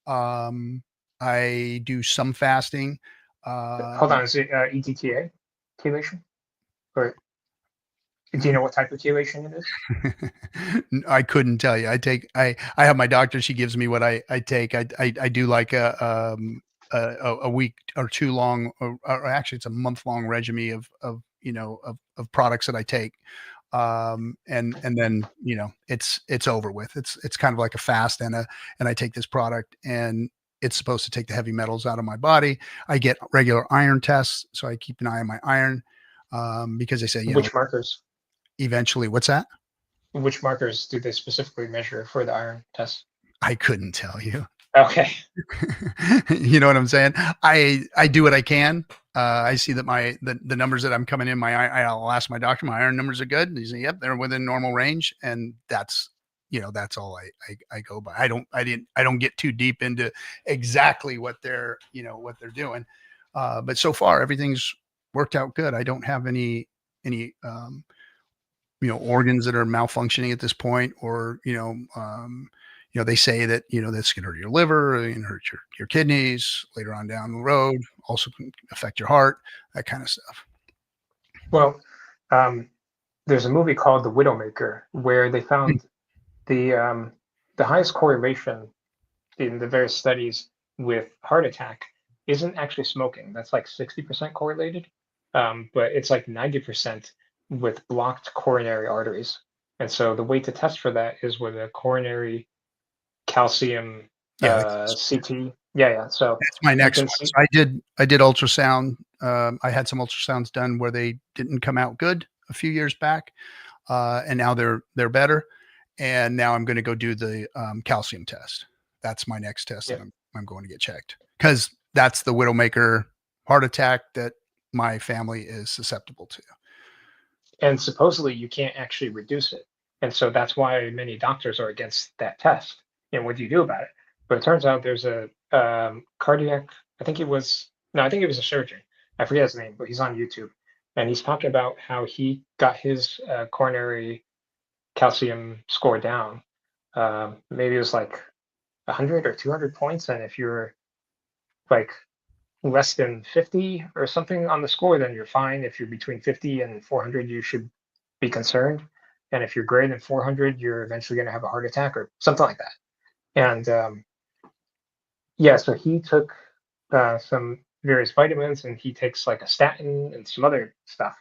[SPEAKER 1] I do some fasting.
[SPEAKER 2] Hold on, is it EDTA chelation? Or do you know what type of chelation it is?
[SPEAKER 1] I couldn't tell you. I have my doctor. She gives me what I take. I do like a week or two long, or actually it's a month long regimen of products that I take. And then, it's over with. It's kind of like a fast and I take this product and it's supposed to take the heavy metals out of my body. I get regular iron tests. So I keep an eye on my iron, because they say,
[SPEAKER 2] which markers?
[SPEAKER 1] Eventually, what's that?
[SPEAKER 2] Which markers do they specifically measure for the iron test?
[SPEAKER 1] I couldn't tell you.
[SPEAKER 2] Okay.
[SPEAKER 1] You know what I'm saying? I do what I can. I see that the numbers that I'm coming in, I'll ask my doctor, my iron numbers are good. And he said, yep, they're within normal range. And that's all I go by. I don't get too deep into exactly what they're doing. But so far everything's worked out good. I don't have any organs that are malfunctioning at this point, or, they say that, this can hurt your liver and hurt your kidneys later on down the road, also can affect your heart, that kind of stuff.
[SPEAKER 2] Well, there's a movie called The Widowmaker where they found the highest correlation in the various studies with heart attack isn't actually smoking. That's like 60% correlated, but it's like 90% with blocked coronary arteries. And so the way to test for that is with a coronary calcium CT. So
[SPEAKER 1] that's my next one. So I did ultrasound. I had some ultrasounds done where they didn't come out good a few years back, and now they're better. And now I'm going to go do the calcium test. That's my next test that I'm going to get checked, because that's the Widowmaker heart attack that my family is susceptible to.
[SPEAKER 2] And supposedly you can't actually reduce it. And so that's why many doctors are against that test. And what do you do about it? But it turns out there's a cardiac, I think it was a surgeon. I forget his name, but he's on YouTube. And he's talking about how he got his coronary calcium score down. Maybe it was like 100 or 200 points. And if you're like less than 50 or something on the score, then you're fine. If you're between 50 and 400, you should be concerned. And if you're greater than 400, you're eventually going to have a heart attack or something like that. And so he took some various vitamins, and he takes like a statin and some other stuff.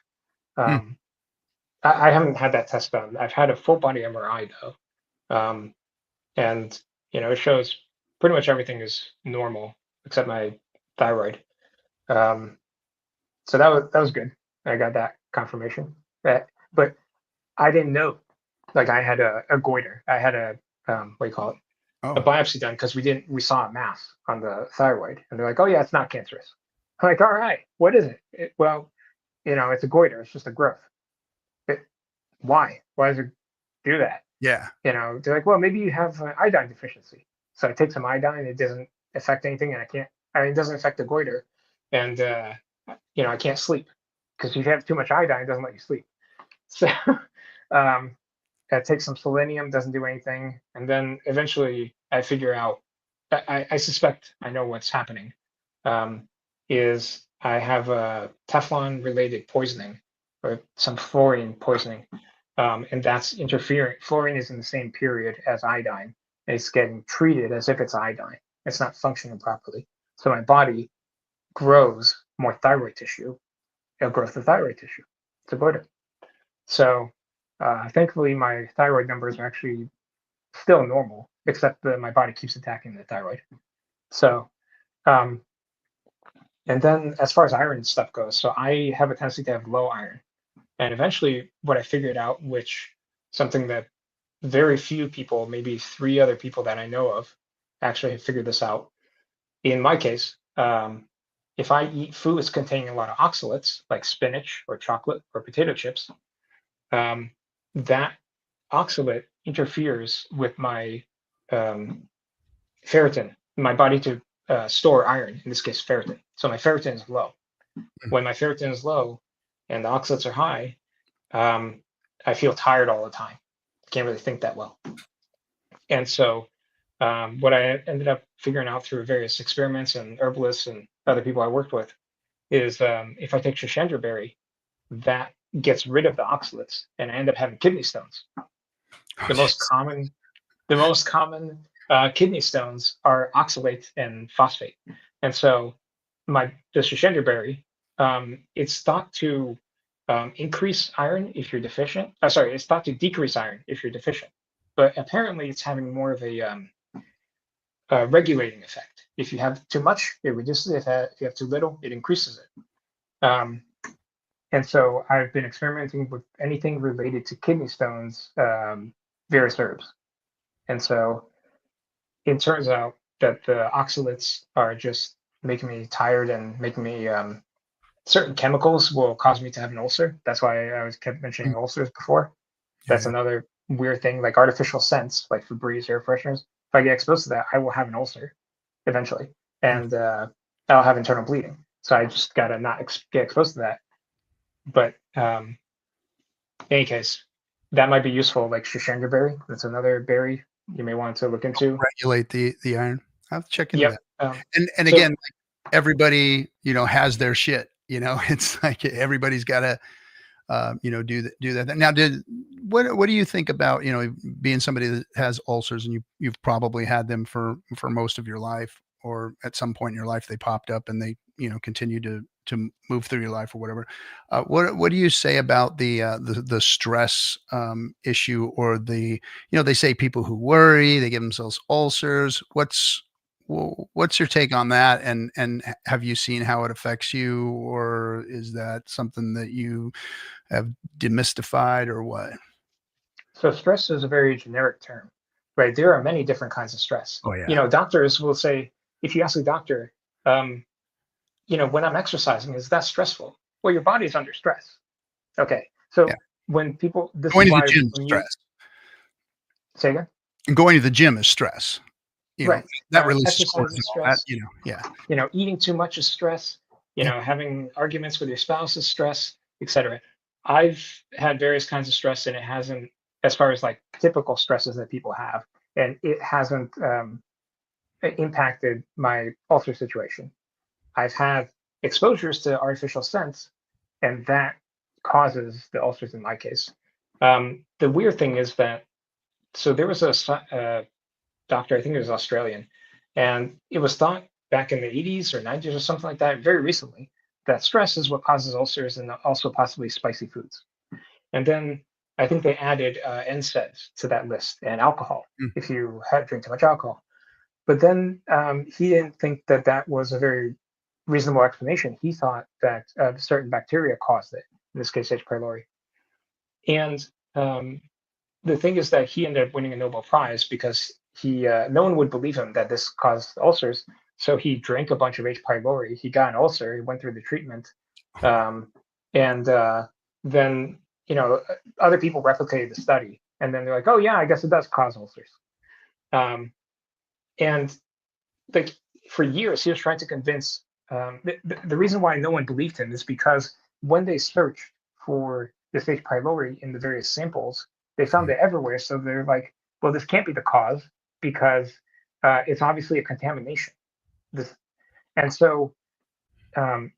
[SPEAKER 2] I haven't had that test done. I've had a full body MRI though. And it shows pretty much everything is normal. except my thyroid. So that was good. I got that confirmation. But I didn't know, like I had a goiter. I had a what do you call it? A
[SPEAKER 1] Oh,
[SPEAKER 2] biopsy done because we saw a mass on the thyroid, and they're like, oh yeah, it's not cancerous. I'm like, all right, what is it? Well, it's a goiter. It's just a growth. It, why? Why does it do that?
[SPEAKER 1] yeah.
[SPEAKER 2] They're like, well, maybe you have iodine deficiency. So I take some iodine. It doesn't affect anything, and it doesn't affect the goiter, and I can't sleep because if you have too much iodine, it doesn't let you sleep. So I take some selenium, doesn't do anything, and then eventually I figure out. I suspect I know what's happening. Is I have a Teflon-related poisoning or some fluorine poisoning, and that's interfering. Fluorine is in the same period as iodine. And it's getting treated as if it's iodine. It's not functioning properly. So my body grows more thyroid tissue. It'll grow the thyroid tissue. It's a goiter. So thankfully, my thyroid numbers are actually still normal, except that my body keeps attacking the thyroid. So, um, and then as far as iron stuff goes, so I have a tendency to have low iron. And eventually, what I figured out, which something that very few people, maybe 3 other people that I know of, actually have figured this out. In my case, if I eat foods containing a lot of oxalates, like spinach or chocolate or potato chips, that oxalate interferes with my ferritin, my body to store iron, in this case, ferritin. So my ferritin is low. When my ferritin is low and the oxalates are high, I feel tired all the time. I can't really think that well. And so what I ended up figuring out through various experiments and herbalists and other people I worked with is if I take Shashendra berry, that gets rid of the oxalates, and I end up having kidney stones. The most common kidney stones are oxalate and phosphate, and so the Shashendra berry, it's thought to increase iron if you're deficient. Sorry, it's thought to decrease iron if you're deficient, but apparently it's having more of a regulating effect. If you have too much, it reduces it. If you have too little, it increases it. And so I've been experimenting with anything related to kidney stones, various herbs. And so it turns out that the oxalates are just making me tired and making me certain chemicals will cause me to have an ulcer. That's why I was kept mentioning ulcers before. That's another weird thing, like artificial scents, like Febreze air fresheners. If I get exposed to that, I will have an ulcer eventually, and I'll have internal bleeding. So I just gotta not get exposed to that. But in any case, that might be useful, like Shashendra berry. That's another berry you may want to look into.
[SPEAKER 1] Regulate the iron. I'll have to check into
[SPEAKER 2] Yep.
[SPEAKER 1] that. And
[SPEAKER 2] So
[SPEAKER 1] again, like everybody, has their shit. It's like everybody's got to, do that. Now, what do you think about, being somebody that has ulcers, and you've probably had them for most of your life, or at some point in your life they popped up and they, continue to move through your life or whatever. What do you say about the stress issue, or they say people who worry, they give themselves ulcers. What's your take on that? And have you seen how it affects you, or is that something that you have demystified, or what?
[SPEAKER 2] So stress is a very generic term, right? There are many different kinds of stress.
[SPEAKER 1] Oh yeah.
[SPEAKER 2] Doctors will say, if you ask a doctor, when I'm exercising, is that stressful? Well, your body's under stress. Okay. So
[SPEAKER 1] Yeah.
[SPEAKER 2] when people, this
[SPEAKER 1] Going
[SPEAKER 2] is
[SPEAKER 1] to the
[SPEAKER 2] why
[SPEAKER 1] gym is
[SPEAKER 2] when you
[SPEAKER 1] stress.
[SPEAKER 2] say again,
[SPEAKER 1] And going to the gym is stress.
[SPEAKER 2] right.
[SPEAKER 1] That releases
[SPEAKER 2] Exercise is
[SPEAKER 1] cortisol. That,
[SPEAKER 2] stress.
[SPEAKER 1] yeah.
[SPEAKER 2] Eating too much is stress.
[SPEAKER 1] Yeah.
[SPEAKER 2] Having arguments with your spouse is stress, etc. I've had various kinds of stress, and it hasn't, as far as like typical stresses that people have, and it hasn't impacted my ulcer situation. I've had exposures to artificial scents, and that causes the ulcers in my case. The weird thing is that, so there was a doctor, I think it was Australian, and it was thought back in the 80s or 90s or something like that, very recently, that stress is what causes ulcers and also possibly spicy foods. And then I think they added NSAIDs to that list, and alcohol,
[SPEAKER 1] Mm.
[SPEAKER 2] if you drink too much alcohol. But then he didn't think that that was a very reasonable explanation. He thought that certain bacteria caused it, in this case, H. pylori. And the thing is that he ended up winning a Nobel Prize because no one would believe him that this caused ulcers. So he drank a bunch of H. pylori. He got an ulcer. He went through the treatment, and then other people replicated the study, and then they're like, "Oh yeah, I guess it does cause ulcers." And like for years, he was trying to convince. The reason why no one believed him is because when they searched for this H. pylori in the various samples, they found it everywhere. So they're like, well, this can't be the cause because it's obviously a contamination. And so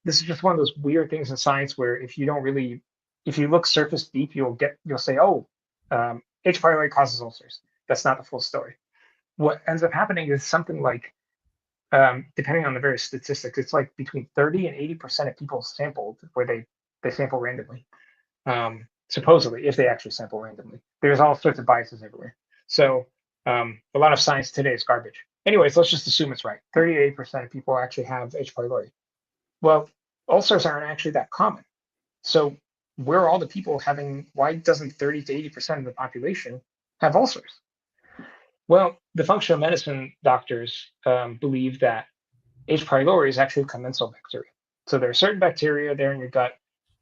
[SPEAKER 2] this is just one of those weird things in science where if you look surface deep, you'll say, oh, H. pylori causes ulcers. That's not the full story. What ends up happening is something like, depending on the various statistics, it's like between 30 and 80% of people sampled where they sample randomly. Supposedly, if they actually sample randomly. There's all sorts of biases everywhere. So a lot of science today is garbage. Anyways, let's just assume it's right. 38% of people actually have H. pylori. Well, ulcers aren't actually that common. So where are all the people why doesn't 30 to 80% of the population have ulcers? Well, the functional medicine doctors believe that H. pylori is actually commensal bacteria. So there are certain bacteria there in your gut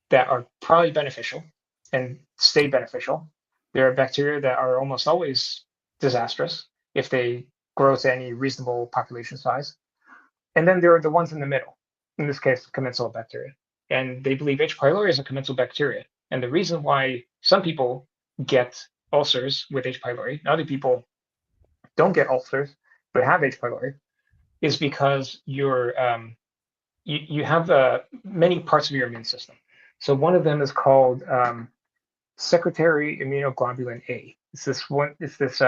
[SPEAKER 2] that are probably beneficial and stay beneficial. There are bacteria that are almost always disastrous if they grow to any reasonable population size. And then there are the ones in the middle, in this case, commensal bacteria. And they believe H. pylori is a commensal bacteria. And the reason why some people get ulcers with H. pylori, and other people don't get ulcers but have H. pylori, is because you have many parts of your immune system. So one of them is called secretory immunoglobulin A. It's this one. It's this.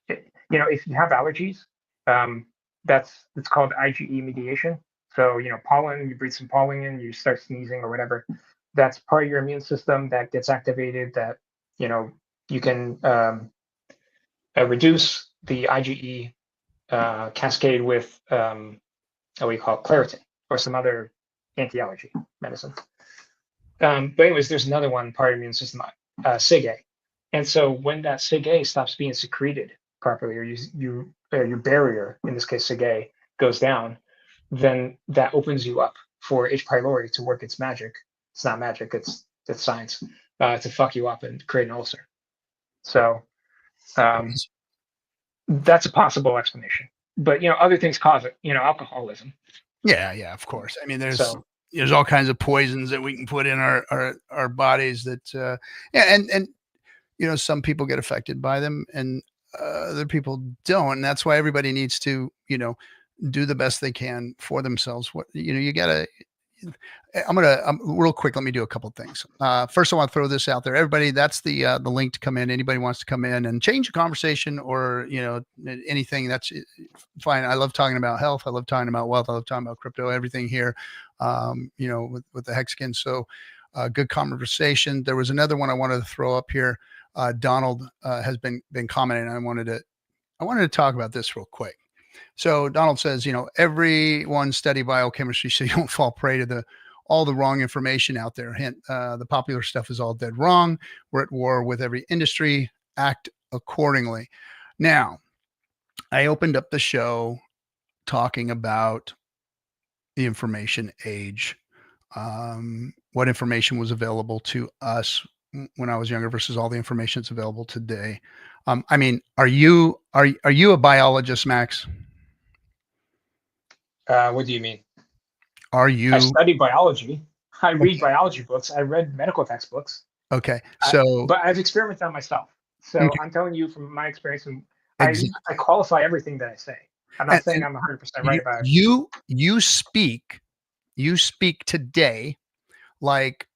[SPEAKER 2] If you have allergies, it's called IgE mediation. So pollen, you breathe some pollen in, you start sneezing or whatever. That's part of your immune system that gets activated. That you can reduce the IgE cascade with what we call Claritin or some other anti-allergy medicine. But anyways, there's another one part of the immune system, SIG-A. And so when that SIG-A stops being secreted properly, or your barrier, in this case SIG-A, goes down, then that opens you up for H. pylori to work its magic. It's not magic, it's science, to fuck you up and create an ulcer. So that's a possible explanation. But other things cause it, alcoholism.
[SPEAKER 1] Yeah, of course. I mean, there's all kinds of poisons that we can put in our bodies that and some people get affected by them and other people don't, and that's why everybody needs to do the best they can for themselves. You gotta I'm real quick. Let me do a couple of things. First, I want to throw this out there. Everybody, that's the link to come in. Anybody wants to come in and change the conversation or, anything, that's fine. I love talking about health. I love talking about wealth. I love talking about crypto, everything here, with the Hexicans. So good conversation. There was another one I wanted to throw up here. Donald has been commenting. I wanted to talk about this real quick. So Donald says, everyone study biochemistry so you don't fall prey to all the wrong information out there. Hint, the popular stuff is all dead wrong. We're at war with every industry. Act accordingly. Now, I opened up the show talking about the information age, what information was available to us when I was younger versus all the information that's available today. I mean, are you a biologist, Max?
[SPEAKER 2] What do you mean?
[SPEAKER 1] I
[SPEAKER 2] study biology. I read biology books. I read medical textbooks.
[SPEAKER 1] Okay.
[SPEAKER 2] But I've experimented on myself. So okay. I'm telling you from my experience, and I qualify everything that I say. I'm not saying I'm 100% right about it.
[SPEAKER 1] You speak today like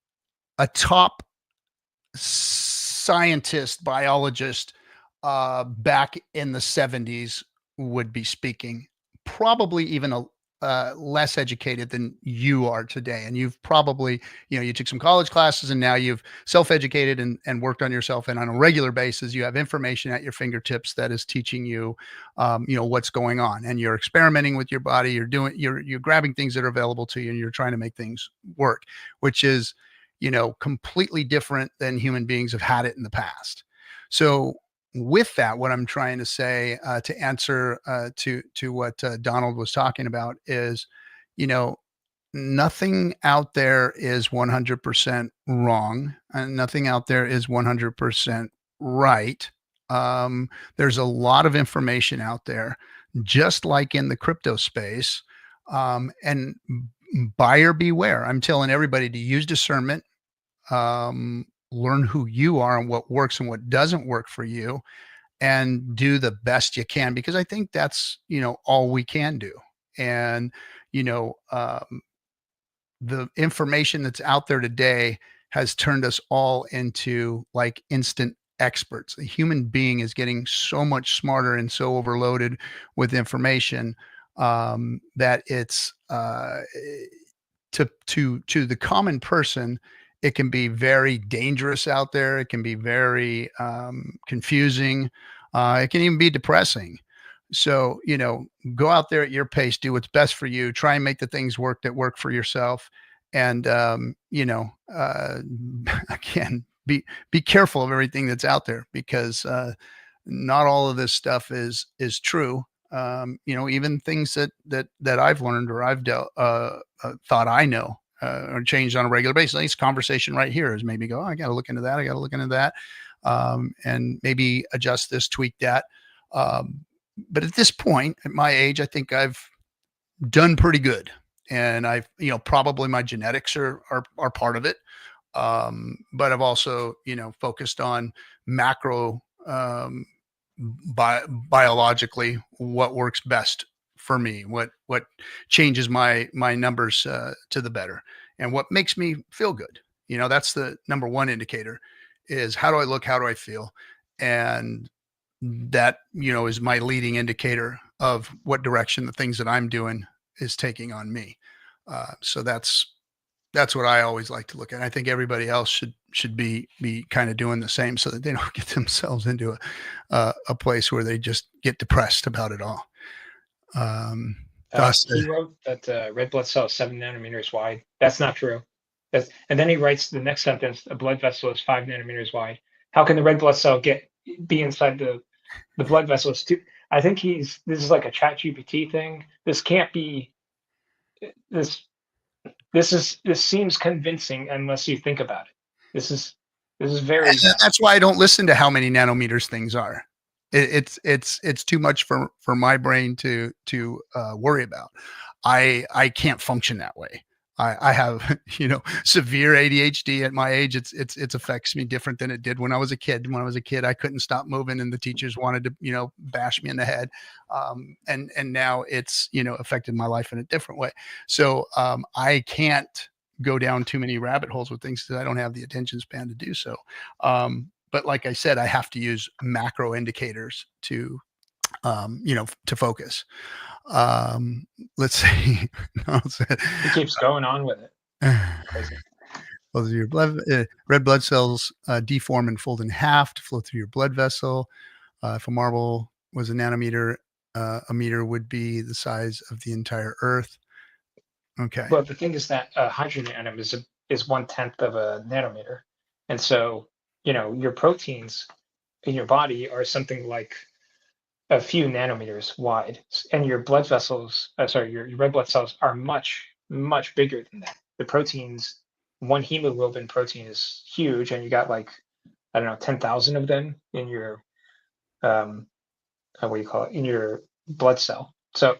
[SPEAKER 1] a top scientist, biologist back in the 70s would be speaking, probably even less educated than you are today. And you've probably, you took some college classes and now you've self-educated and worked on yourself. And on a regular basis, you have information at your fingertips that is teaching you, what's going on, and you're experimenting with your body. You're grabbing things that are available to you and you're trying to make things work, which is, completely different than human beings have had it in the past. So with that, what I'm trying to say, to answer to what Donald was talking about is, nothing out there is 100% wrong, and nothing out there is 100% right. There's a lot of information out there, just like in the crypto space, and buyer beware. I'm telling everybody to use discernment, learn who you are and what works and what doesn't work for you, and do the best you can, because I think that's, all we can do. And, the information that's out there today has turned us all into like instant experts. The human being is getting so much smarter and so overloaded with information, that it's, to the common person, it can be very dangerous out there. It can be very confusing. It can even be depressing. So, go out there at your pace, do what's best for you, try and make the things work that work for yourself. And, again, be careful of everything that's out there, because not all of this stuff is true. Even things that I've learned or I've thought I know, or changed on a regular basis. This conversation right here is maybe go, oh, I got to look into that. I got to look into that. And maybe adjust this, tweak that. But at this point, at my age, I think I've done pretty good. And I've, probably my genetics are part of it. But I've also, focused on macro, biologically, what works best for me, what changes my numbers to the better, and what makes me feel good. That's the number one indicator, is how do I look, how do I feel? And that, is my leading indicator of what direction the things that I'm doing is taking on me. So that's what I always like to look at. I think everybody else should be kind of doing the same, so that they don't get themselves into a place where they just get depressed about it all.
[SPEAKER 2] He wrote that red blood cell is 7 nanometers wide. That's not true. And then he writes the next sentence: a blood vessel is 5 nanometers wide. How can the red blood cell be inside the blood vessels too? I think this is like a ChatGPT thing. This can't be. This seems convincing unless you think about it. This is very.
[SPEAKER 1] That's why I don't listen to how many nanometers things are. It's too much for my brain to worry about. I can't function that way. I have, severe ADHD at my age. It affects me different than it did when I was a kid. When I was a kid, I couldn't stop moving and the teachers wanted to, bash me in the head. And now it's, affected my life in a different way. So I can't go down too many rabbit holes with things because I don't have the attention span to do so. But like I said, I have to use macro indicators to focus. Let's see.
[SPEAKER 2] He keeps going on with it. Crazy.
[SPEAKER 1] Well, your red blood cells deform and fold in half to flow through your blood vessel. If a marble was a nanometer, a meter would be the size of the entire Earth. Okay.
[SPEAKER 2] Well, the thing is that a hydrogen atom is 1/10 of a nanometer, and so your proteins in your body are something like a few nanometers wide, and your blood vessels, your red blood cells are much, much bigger than that. The proteins, one hemoglobin protein is huge, and you got 10,000 of them in your, in your blood cell. So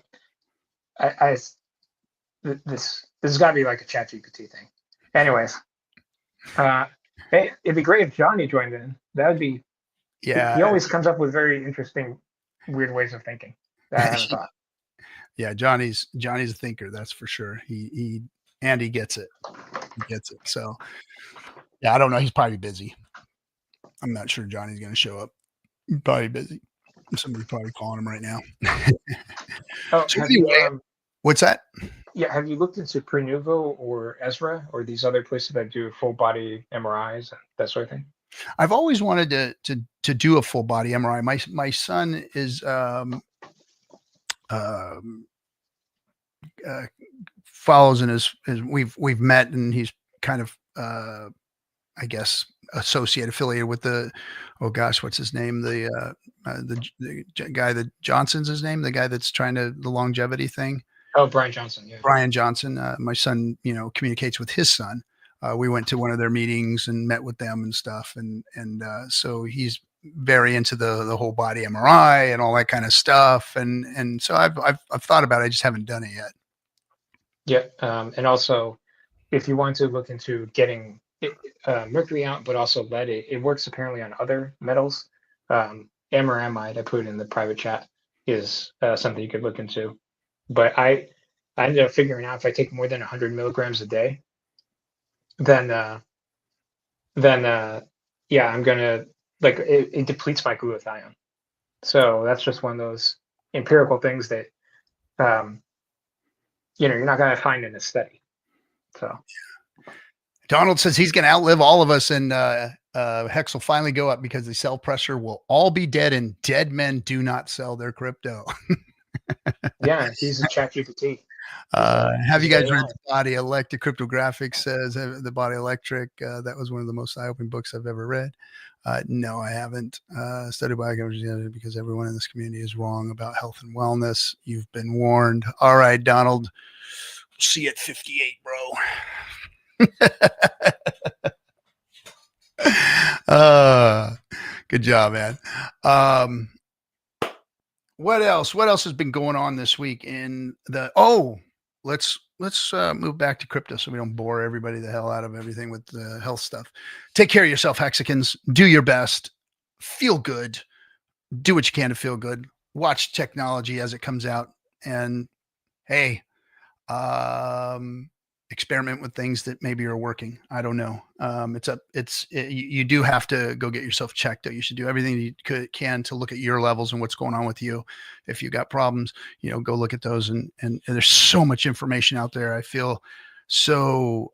[SPEAKER 2] this has got to be like a ChatGPT thing. Anyways, hey, it'd be great if Johnny joined in. That would be.
[SPEAKER 1] Yeah.
[SPEAKER 2] He always comes up with very interesting, weird ways of thinking that I haven't thought.
[SPEAKER 1] Yeah, Johnny's a thinker, that's for sure. He gets it. He gets it. So yeah, I don't know. He's probably busy. I'm not sure Johnny's going to show up. He's probably busy. Somebody's probably calling him right now.
[SPEAKER 2] Oh,
[SPEAKER 1] So anyway, What's that?
[SPEAKER 2] Yeah, have you looked into Prenuvo or Ezra or these other places that do full body MRIs and that sort of thing?
[SPEAKER 1] I've always wanted to do a full body MRI. My son is um, uh, follows in his we've met, and he's kind of I guess affiliated with the, oh gosh, what's his name? The guy that Johnson's his name, the guy that's trying to the longevity thing.
[SPEAKER 2] Oh, Brian Johnson. Yeah.
[SPEAKER 1] Brian Johnson. My son, communicates with his son. We went to one of their meetings and met with them and stuff, and so he's very into the whole body MRI and all that kind of stuff, and so I've thought about it. I just haven't done it yet.
[SPEAKER 2] Yeah. And also, if you want to look into getting mercury out, but also lead, it works apparently on other metals. Amaramide, I put in the private chat, is something you could look into. But I ended up figuring out if I take more than 100 milligrams a day, then yeah, I'm gonna it depletes my glutathione. So that's just one of those empirical things that you're not gonna find in a study. So
[SPEAKER 1] Donald says he's going to outlive all of us, and Hex will finally go up because the sell pressure will all be dead, and dead men do not sell their crypto.
[SPEAKER 2] yeah, he's a ChatGPT.
[SPEAKER 1] Have you guys read The Body Electric? Cryptographics says The Body Electric. That was one of the most eye-opening books I've ever read. No, I haven't studied biochemistry because everyone in this community is wrong about health and wellness. You've been warned. All right, Donald. See you at 58, bro. Good job, man. What else has been going on this week in the let's move back to crypto so we don't bore everybody the hell out of everything with the health stuff. Take care of yourself, Hexicans. Do your best. Feel good. Do what you can to feel good. Watch technology as it comes out, and hey, experiment with things that maybe are working. I don't know. You do have to go get yourself checked out. You should do everything you can to look at your levels and what's going on with you. If you got problems, go look at those. And there's so much information out there. I feel so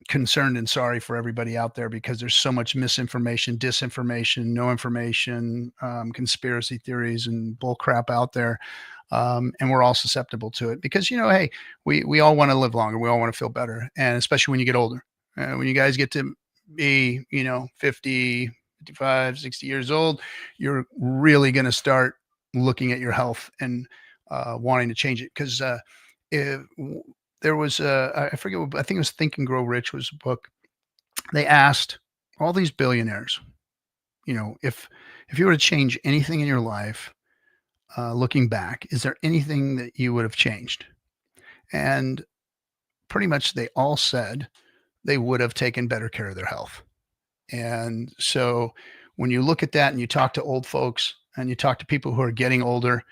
[SPEAKER 1] concerned and sorry for everybody out there because there's so much misinformation, disinformation, no information, conspiracy theories and bull crap out there. And we're all susceptible to it because, hey, we all want to live longer. We all want to feel better. And especially when you get older, when you guys get to be, 50, 55, 60 years old, you're really going to start looking at your health and wanting to change it. Because there was, I forget, I think it was Think and Grow Rich was a book. They asked all these billionaires, if you were to change anything in your life, looking back, is there anything that you would have changed? And pretty much they all said they would have taken better care of their health. And so when you look at that and you talk to old folks and you talk to people who are getting older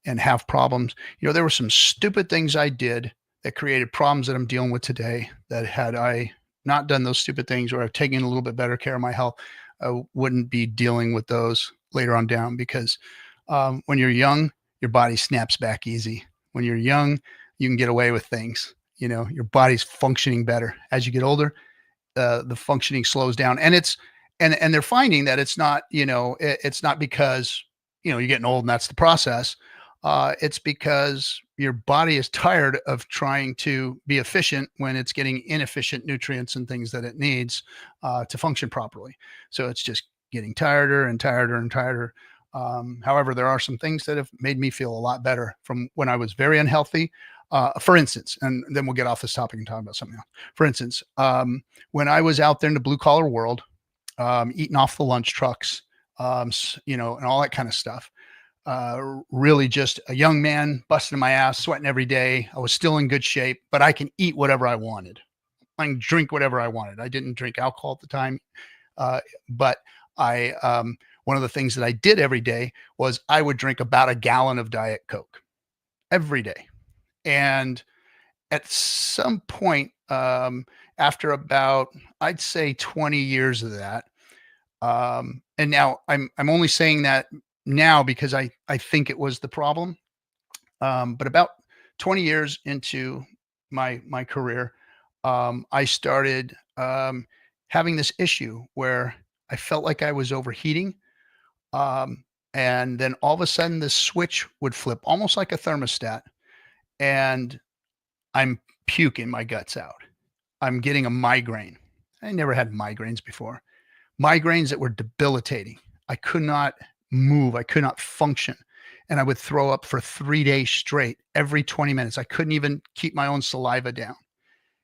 [SPEAKER 1] and have problems, there were some stupid things I did that created problems that I'm dealing with today that had I not done those stupid things or I've taken a little bit better care of my health, I wouldn't be dealing with those later on down because when you're young, your body snaps back easy. When you're young, you can get away with things. Your body's functioning better. As you get older, the functioning slows down, and and they're finding that it's not, it's not because, you're getting old and that's the process. It's because your body is tired of trying to be efficient when it's getting inefficient nutrients and things that it needs to function properly. So it's just getting tireder and tireder and tireder. However, there are some things that have made me feel a lot better from when I was very unhealthy. For instance, and then we'll get off this topic and talk about something else. For instance, when I was out there in the blue collar world, eating off the lunch trucks, and all that kind of stuff, really just a young man busting my ass, sweating every day. I was still in good shape, but I can eat whatever I wanted. I can drink whatever I wanted. I didn't drink alcohol at the time, but one of the things that I did every day was I would drink about a gallon of Diet Coke every day. And at some point, after about, I'd say 20 years of that, and now I'm only saying that now because I think it was the problem. But about 20 years into my career, I started having this issue where I felt like I was overheating. Um, and then all of a sudden, the switch would flip almost like a thermostat, and I'm puking my guts out. I'm getting a migraine. I never had migraines before. Migraines that were debilitating. I could not move. I could not function. And I would throw up for 3 days straight every 20 minutes. I couldn't even keep my own saliva down.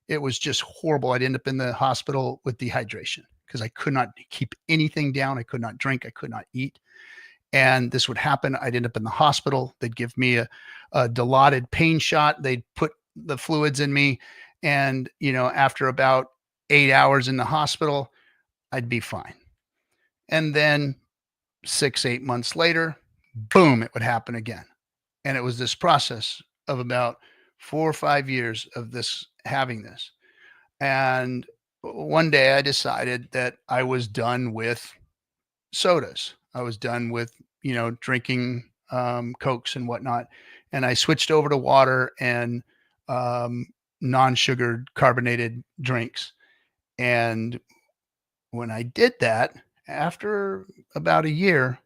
[SPEAKER 1] It was just horrible. I'd end up in the hospital with dehydration because I could not keep anything down. I could not drink. I could not eat. And this would happen. I'd end up in the hospital. They'd give me a Dilaudid pain shot. They'd put the fluids in me. And, after about 8 hours in the hospital, I'd be fine. And then 6, 8 months later, boom, it would happen again. And it was this process of about 4 or 5 years of having this. And one day I decided that I was done with sodas. I was done with, drinking Cokes and whatnot. And I switched over to water and non-sugared carbonated drinks. And when I did that, after about a year,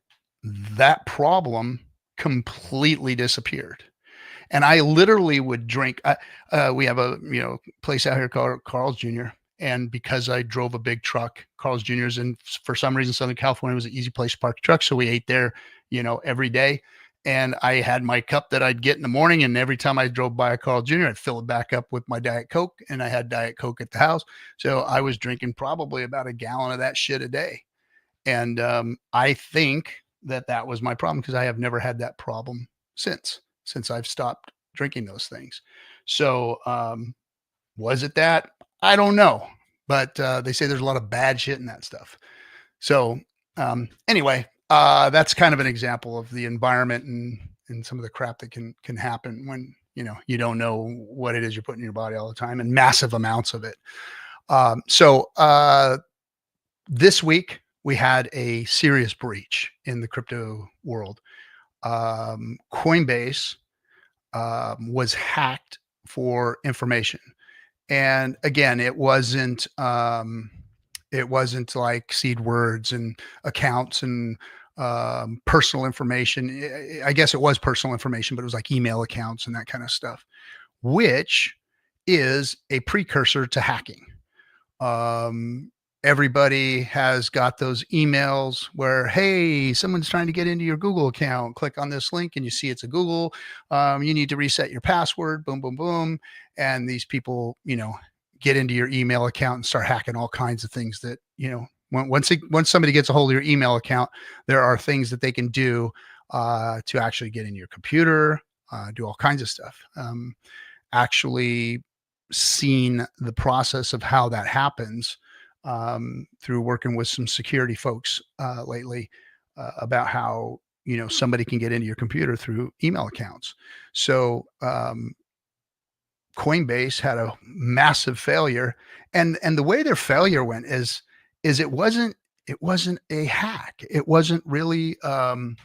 [SPEAKER 1] that problem completely disappeared. And I literally would drink. We have a place out here called Carl's Jr. And because I drove a big truck, Carl's Jr.'s, and for some reason, Southern California was an easy place to park a truck. So we ate there, every day. And I had my cup that I'd get in the morning. And every time I drove by a Carl's Jr., I'd fill it back up with my Diet Coke. And I had Diet Coke at the house. So I was drinking probably about a gallon of that shit a day. And I think that was my problem because I have never had that problem since I've stopped drinking those things. So was it that? I don't know. But they say there's a lot of bad shit in that stuff. So anyway, that's kind of an example of the environment and some of the crap that can happen when, you don't know what it is you're putting in your body all the time, and massive amounts of it. So this week we had a serious breach in the crypto world. Coinbase was hacked for information. And again, it wasn't like seed words and accounts and personal information. I guess it was personal information, but it was like email accounts and that kind of stuff, which is a precursor to hacking. Everybody has got those emails where, hey, someone's trying to get into your Google account. Click on this link and you see it's a Google. You need to reset your password. Boom, boom, boom. And these people, get into your email account and start hacking all kinds of things that, once somebody gets a hold of your email account, there are things that they can do to actually get in your computer, do all kinds of stuff. Actually seen the process of how that happens through working with some security folks lately about how, somebody can get into your computer through email accounts. So Coinbase had a massive failure, and the way their failure went is it wasn't a hack. It wasn't really an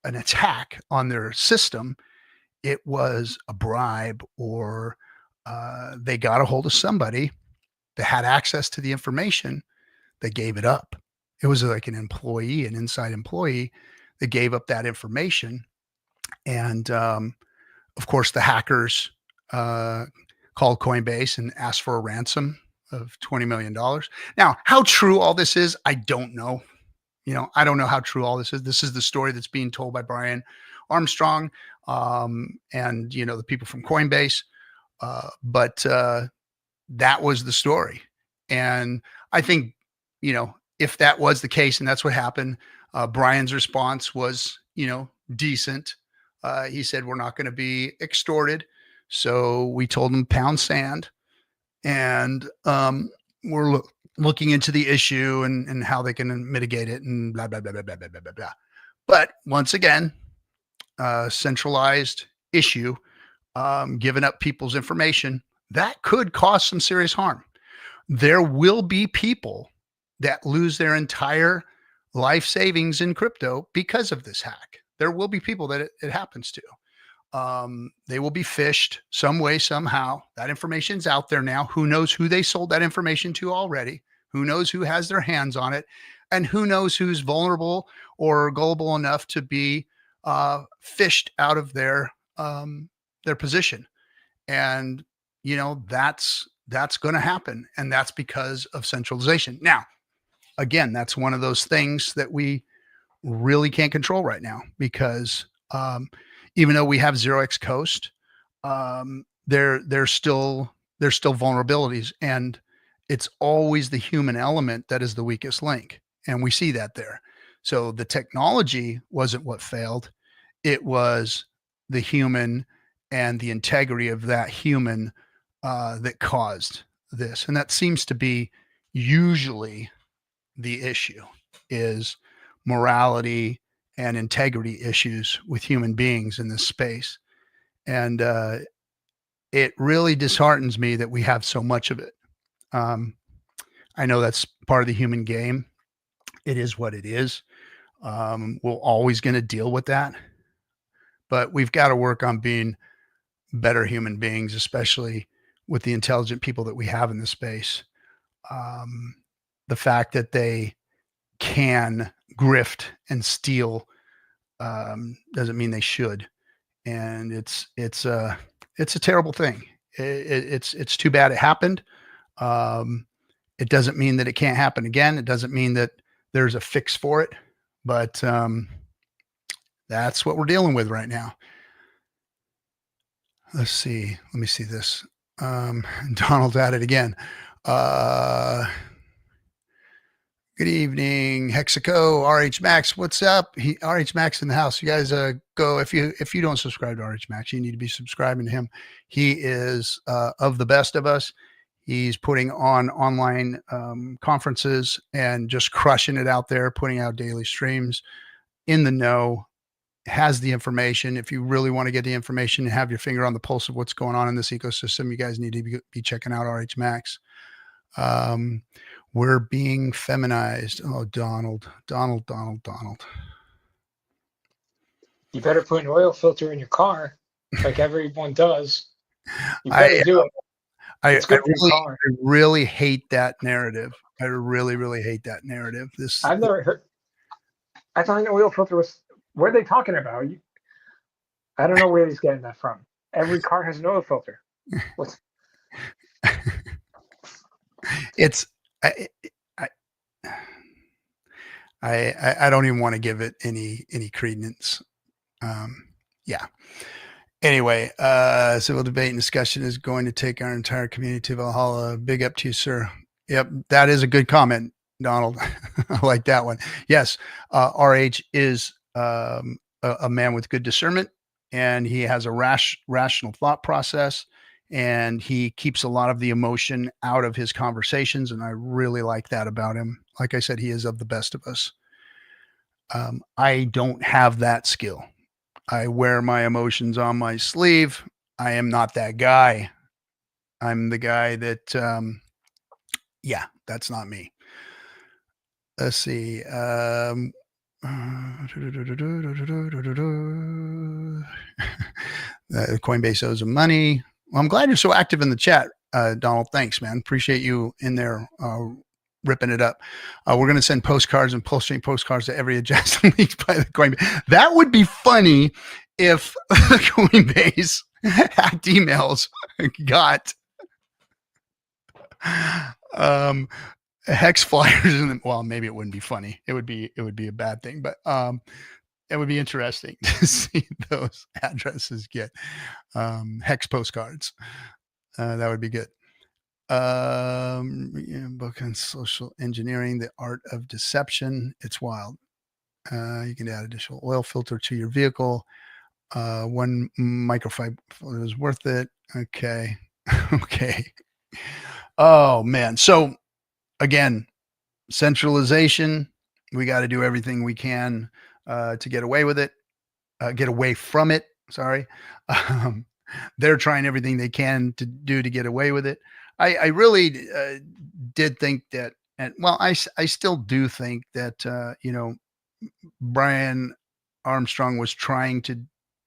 [SPEAKER 1] attack on their system. It was a bribe, or they got a hold of somebody that had access to the information that gave it up. It was like an inside employee that gave up that information. And of course, the hackers called Coinbase and asked for a ransom of $20 million. Now, how true all this is, I don't know. I don't know how true all this is. This is the story that's being told by Brian Armstrong and, the people from Coinbase. But that was the story. And I think, if that was the case and that's what happened, Brian's response was, decent. He said, we're not going to be extorted. So we told him pound sand, and we're looking into the issue and how they can mitigate it and blah, blah, blah, blah, blah, blah, blah, blah. But once again, centralized issue, giving up people's information, that could cause some serious harm. There will be people that lose their entire life savings in crypto because of this hack. There will be people that it happens to. They will be phished some way, somehow. That information's out there now. Who knows who they sold that information to already? Who knows who has their hands on it? And who knows who's vulnerable or gullible enough to be fished out of their position? And that's going to happen, and that's because of centralization. Now, again, that's one of those things that we really can't control right now, because even though we have 0x Coast, there's still vulnerabilities, and it's always the human element that is the weakest link, and we see that there. So the technology wasn't what failed; it was the human and the integrity of that human that caused this, and that seems to be usually the issue, is morality and integrity issues with human beings in this space. And it really disheartens me that we have so much of it. I know that's part of the human game. It is what it is. We're always going to deal with that, but we've got to work on being better human beings, especially with the intelligent people that we have in this space. The fact that they can grift and steal doesn't mean they should, and it's a terrible thing. It's too bad it happened. It doesn't mean that it can't happen again. It doesn't mean that there's a fix for it, but that's what we're dealing with right now. Let's see. Let me see this. Donald's at it again. Good evening, Hexico, RH Max. What's up? RH Max in the house. You guys go, if you don't subscribe to RH Max, you need to be subscribing to him. He is of the best of us. He's putting on online conferences and just crushing it out there, putting out daily streams, in the know, has the information. If you really want to get the information and have your finger on the pulse of what's going on in this ecosystem, you guys need to be checking out RH Max. We're being feminized. Oh, Donald.
[SPEAKER 2] You better put an oil filter in your car, like everyone does. You better do it.
[SPEAKER 1] I really hate that narrative. I really, really hate that narrative.
[SPEAKER 2] I've never heard. I thought an oil filter was. What are they talking about? I don't know where he's getting that from. Every car has an oil filter. What's...
[SPEAKER 1] It's I don't even want to give it any credence. Yeah. Anyway, civil debate and discussion is going to take our entire community to Valhalla. Big up to you, sir. Yep, that is a good comment, Donald. I like that one. Yes, RH is a man with good discernment, and he has a rational thought process, and he keeps a lot of the emotion out of his conversations, and I really like that about him. Like I said, he is of the best of us. I don't have that skill. I wear my emotions on my sleeve. I am not that guy. I'm the guy that, yeah, that's not me. Let's see. Coinbase owes him money. Well, I'm glad you're so active in the chat, Donald. Thanks, man. Appreciate you in there ripping it up. We're going to send postcards and PulseChain postcards to every adjacent leaked by the Coinbase. That would be funny if the Coinbase hacked emails got hex flyers in. Well, maybe it wouldn't be funny. It would be a bad thing, but it would be interesting to see those addresses get hex postcards. That would be good. Book on social engineering, the art of deception. It's wild. You can add additional oil filter to your vehicle. One microfiber is worth it. Okay. Okay. Oh man. So again, centralization. We got to do everything we can to get away with it, get away from it. Sorry. They're trying everything they can to do to get away with it. I really did think that, and well, I still do think that, Brian Armstrong was trying to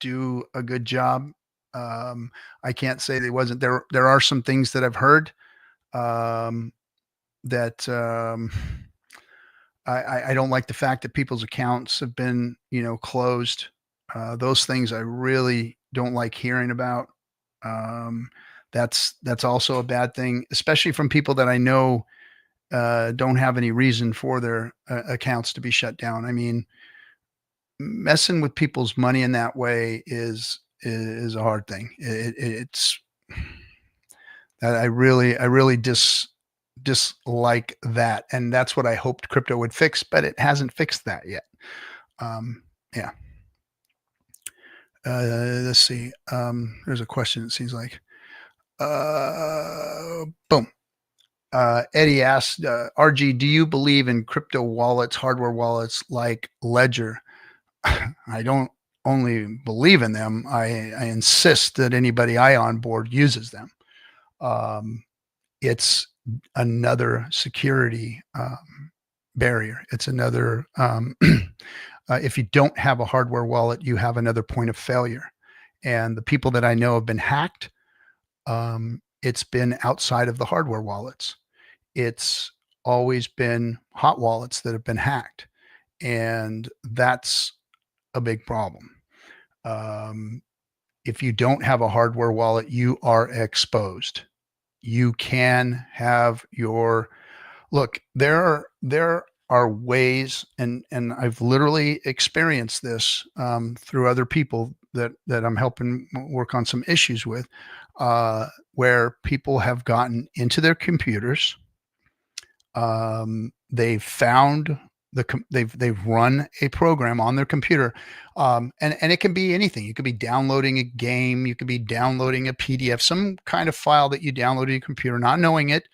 [SPEAKER 1] do a good job. I can't say they wasn't there. There are some things that I've heard that I don't like the fact that people's accounts have been, closed. Those things I really don't like hearing about. That's also a bad thing, especially from people that I know don't have any reason for their accounts to be shut down. I mean, messing with people's money in that way is a hard thing. It's I really dislike that, and that's what I hoped crypto would fix, but it hasn't fixed that yet. Yeah. Let's see. There's a question. It seems like. Boom. Eddie asked, RG, do you believe in crypto wallets, hardware wallets like Ledger? I don't only believe in them. I insist that anybody I onboard uses them. It's another security barrier. It's another, if you don't have a hardware wallet, you have another point of failure. And the people that I know have been hacked. It's been outside of the hardware wallets. It's always been hot wallets that have been hacked. And that's a big problem. If you don't have a hardware wallet, you are exposed. You can have your look. There are ways, and I've literally experienced this through other people that I'm helping work on some issues with, where people have gotten into their computers. They've found they've run a program on their computer, and it can be anything. You could be downloading a game, you could be downloading a PDF, some kind of file that you download on your computer, not knowing it.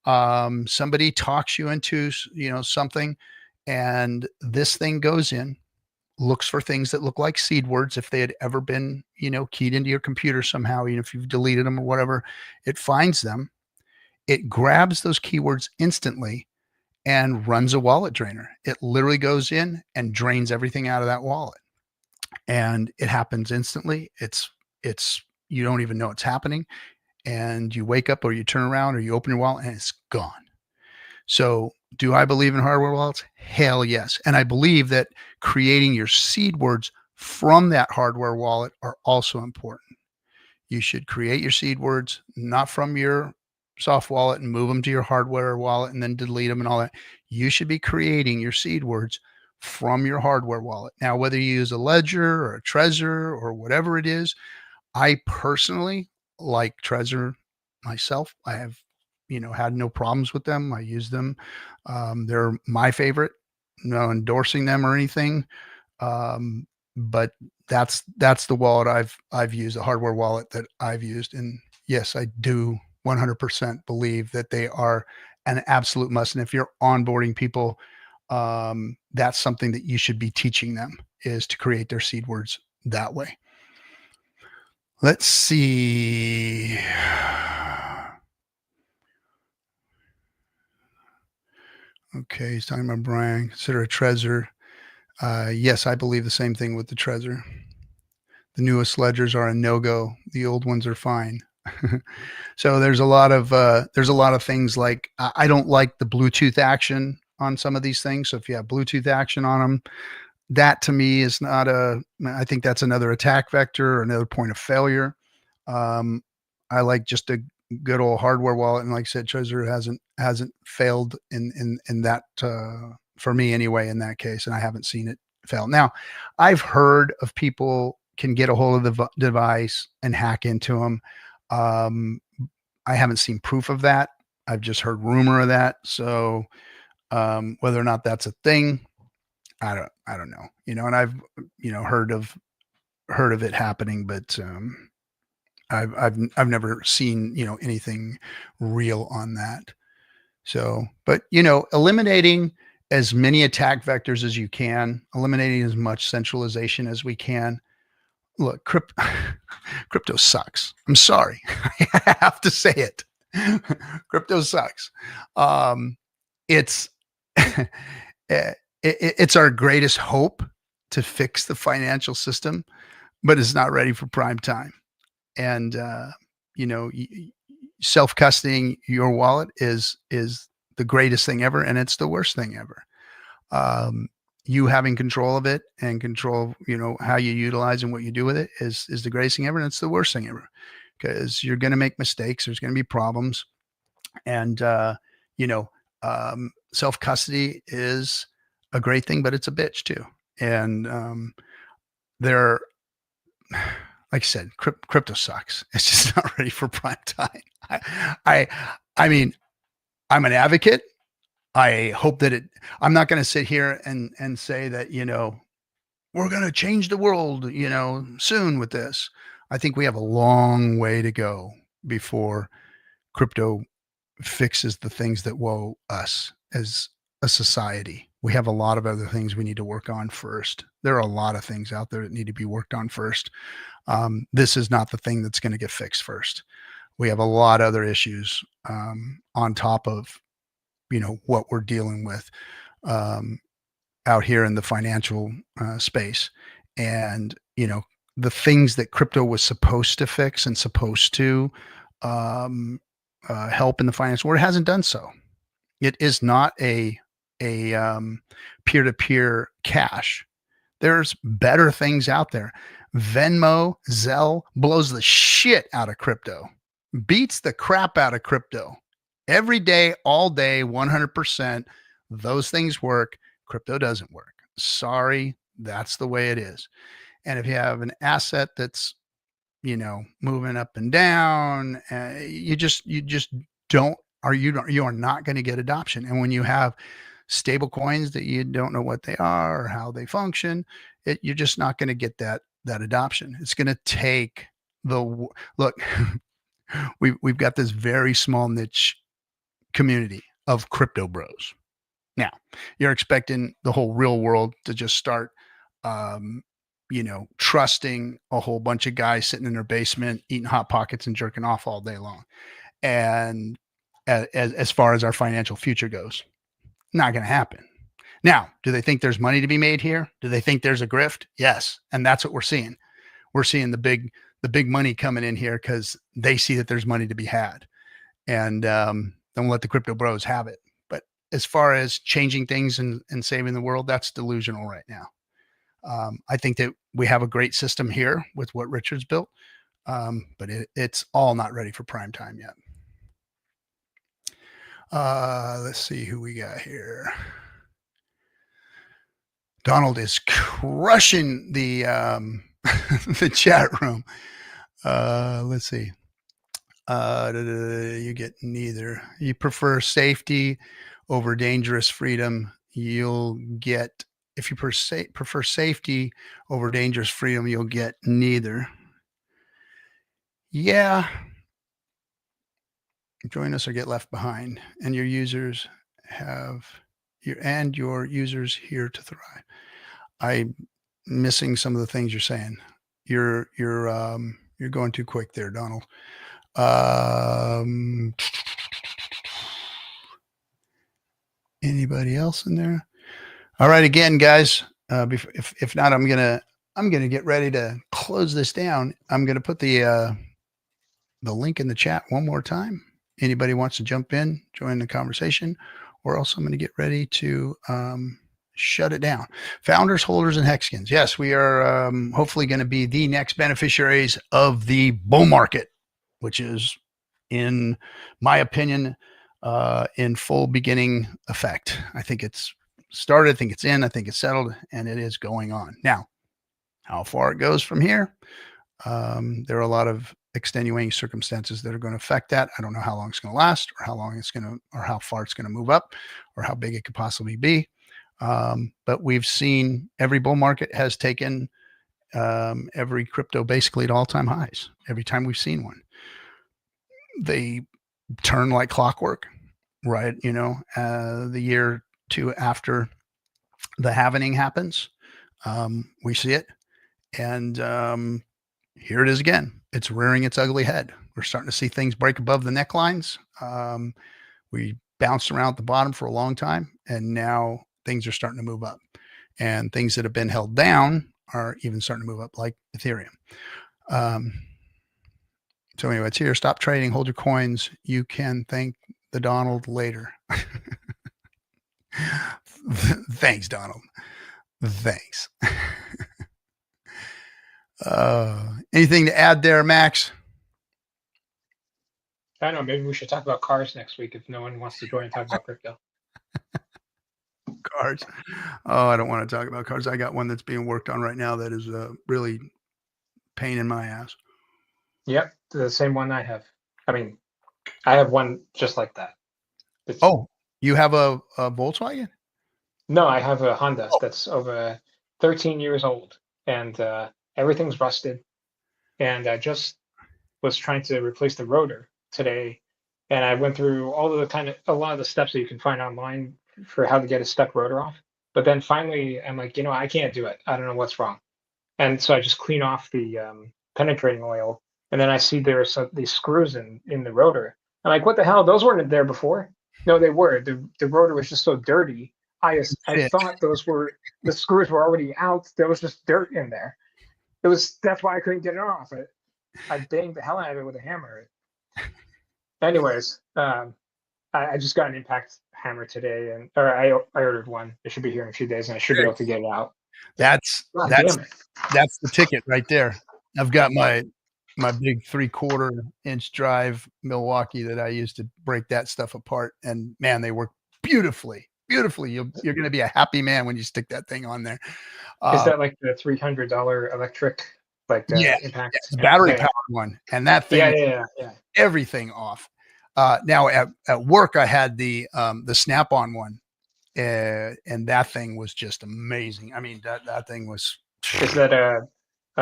[SPEAKER 1] Somebody talks you into something, and this thing goes in, looks for things that look like seed words if they had ever been keyed into your computer somehow, even if you've deleted them or whatever. It finds them, it grabs those keywords instantly and runs a wallet drainer. It literally goes in and drains everything out of that wallet, and it happens instantly. It's you don't even know it's happening, and you wake up or you turn around or you open your wallet and it's gone. So do I believe in hardware wallets? Hell yes. And I believe that creating your seed words from that hardware wallet are also important. You should create your seed words, not from your soft wallet and move them to your hardware wallet and then delete them and all that. You should be creating your seed words from your hardware wallet. Now, whether you use a Ledger or a Trezor or whatever it is, I personally like Trezor myself. I have, had no problems with them. I use them. They're my favorite. No endorsing them or anything. But that's the wallet I've used, a hardware wallet that I've used. And yes, I do 100% believe that they are an absolute must. And if you're onboarding people, that's something that you should be teaching them, is to create their seed words that way. Let's see. Okay, he's talking about Brian. Consider a Trezor. Yes, I believe the same thing with the Trezor. The newest ledgers are a no-go. The old ones are fine. So there's a lot of things like I don't like the Bluetooth action on some of these things. So if you have Bluetooth action on them, that to me is not I think that's another attack vector or another point of failure. I like just a good old hardware wallet. And like I said, Trezor hasn't failed in that, for me anyway, in that case. And I haven't seen it fail. Now I've heard of people can get a hold of the device and hack into them. I haven't seen proof of that. I've just heard rumor of that. So, whether or not that's a thing, I don't know, and I've, heard of it happening, but, I've never seen, anything real on that. So, but, eliminating as many attack vectors as you can, eliminating as much centralization as we can. Look, crypto sucks. I'm sorry. I have to say it. Crypto sucks. It's, it's our greatest hope to fix the financial system. but it's not ready for prime time. And, you know, self-custodying your wallet is the greatest thing ever, and it's the worst thing ever. You having control of it and control, you know, how you utilize and what you do with it is the greatest thing ever, and it's the worst thing ever, because you're going to make mistakes. There's going to be problems, and you know, self-custody is a great thing, but it's a bitch too. And there, like I said, crypto sucks. It's just not ready for prime time. I mean, I'm an advocate. I hope that I'm not going to sit here and say that, you know, we're going to change the world, you know, soon with this. I think we have a long way to go before crypto fixes the things that woe us as a society. We have a lot of other things we need to work on first. There are a lot of things out there that need to be worked on first. This is not the thing that's going to get fixed first. We have a lot of other issues on top of, you know, what we're dealing with out here in the financial space. And, you know, the things that crypto was supposed to fix and supposed to help in the finance world, it hasn't done so. It is not a peer-to-peer cash. There's better things out there. Venmo, Zelle blows the shit out of crypto, beats the crap out of crypto. Every day, all day, 100%. Those things work. Crypto doesn't work. Sorry, that's the way it is. And if you have an asset that's, you know, moving up and down, you just don't, or you are not going to get adoption. And when you have stable coins that you don't know what they are or how they function, you're just not going to get that adoption. It's going to take look. We've got this very small niche community of crypto bros. Now, you're expecting the whole real world to just start, you know, trusting a whole bunch of guys sitting in their basement, eating Hot Pockets and jerking off all day long. And as far as our financial future goes, not going to happen. Now, do they think there's money to be made here? Do they think there's a grift? Yes. And that's what we're seeing. We're seeing the big money coming in here because they see that there's money to be had. And don't let the crypto bros have it. But as far as changing things and saving the world, that's delusional right now. I think that we have a great system here with what Richard's built, but it's all not ready for prime time yet. Let's see who we got here. Donald is crushing the the chat room. Let's see. You get neither. You prefer safety over dangerous freedom. You'll get, if you prefer safety over dangerous freedom, you'll get neither. Yeah. Join us or get left behind. And your users your users here to thrive. I'm missing some of the things you're saying. You're going too quick there, Donald. Anybody else in there? All right, again, guys. If not, I'm gonna get ready to close this down. I'm gonna put the link in the chat one more time. Anybody wants to jump in, join the conversation, or else I'm gonna get ready to shut it down. Founders, holders, and Hexicans. Yes, we are hopefully going to be the next beneficiaries of the bull market, which is, in my opinion, in full beginning effect. I think it's started. I think it's in. I think it's settled, and it is going on. Now, how far it goes from here, there are a lot of extenuating circumstances that are going to affect that. I don't know how long it's going to last, or how long it's going to, or how far it's going to move up, or how big it could possibly be. But we've seen every bull market has taken every crypto basically at all-time highs. Every time we've seen one, they turn like clockwork, right? You know, the year two after the halvening happens, we see it, and here it is again. It's rearing its ugly head. We're starting to see things break above the necklines. We bounced around at the bottom for a long time, and now things are starting to move up, and things that have been held down are even starting to move up, like Ethereum. So anyway, it's here. Stop trading. Hold your coins. You can thank the Donald later. Thanks, Donald. Thanks. Anything to add there, Max?
[SPEAKER 2] I don't know. Maybe we should talk about cars next week if no one wants to join and talk about crypto.
[SPEAKER 1] Cars. Oh, I don't want to talk about cars. I got one that's being worked on right now that is really pain in my ass.
[SPEAKER 2] Yep, the same one I have. I mean, I have one just like that.
[SPEAKER 1] Oh, you have a Volkswagen?
[SPEAKER 2] No, I have a Honda that's over 13 years old, and everything's rusted. And I just was trying to replace the rotor today, and I went through all of the a lot of the steps that you can find online for how to get a stuck rotor off. But then finally, I'm like, I can't do it. I don't know what's wrong. And so I just clean off the penetrating oil, and then I see there's these screws in the rotor. I'm like, what the hell? Those weren't there before. No, they were. The rotor was just so dirty. I thought the screws were already out. There was just dirt in there. That's why I couldn't get it off. I banged the hell out of it with a hammer. Anyways, I just got an impact hammer today, or I ordered one. It should be here in a few days, and I should be able to get it out.
[SPEAKER 1] That's the ticket right there. I've got my big 3/4 inch drive Milwaukee that I used to break that stuff apart, and man, they work beautifully. You're going to be a happy man when you stick that thing on there.
[SPEAKER 2] Is that like the $300 electric, like impact?
[SPEAKER 1] It's battery powered one, and that thing,
[SPEAKER 2] yeah.
[SPEAKER 1] Everything off. Now at work, I had the Snap-on one, and that thing was just amazing. I mean, that thing was.
[SPEAKER 2] Is that a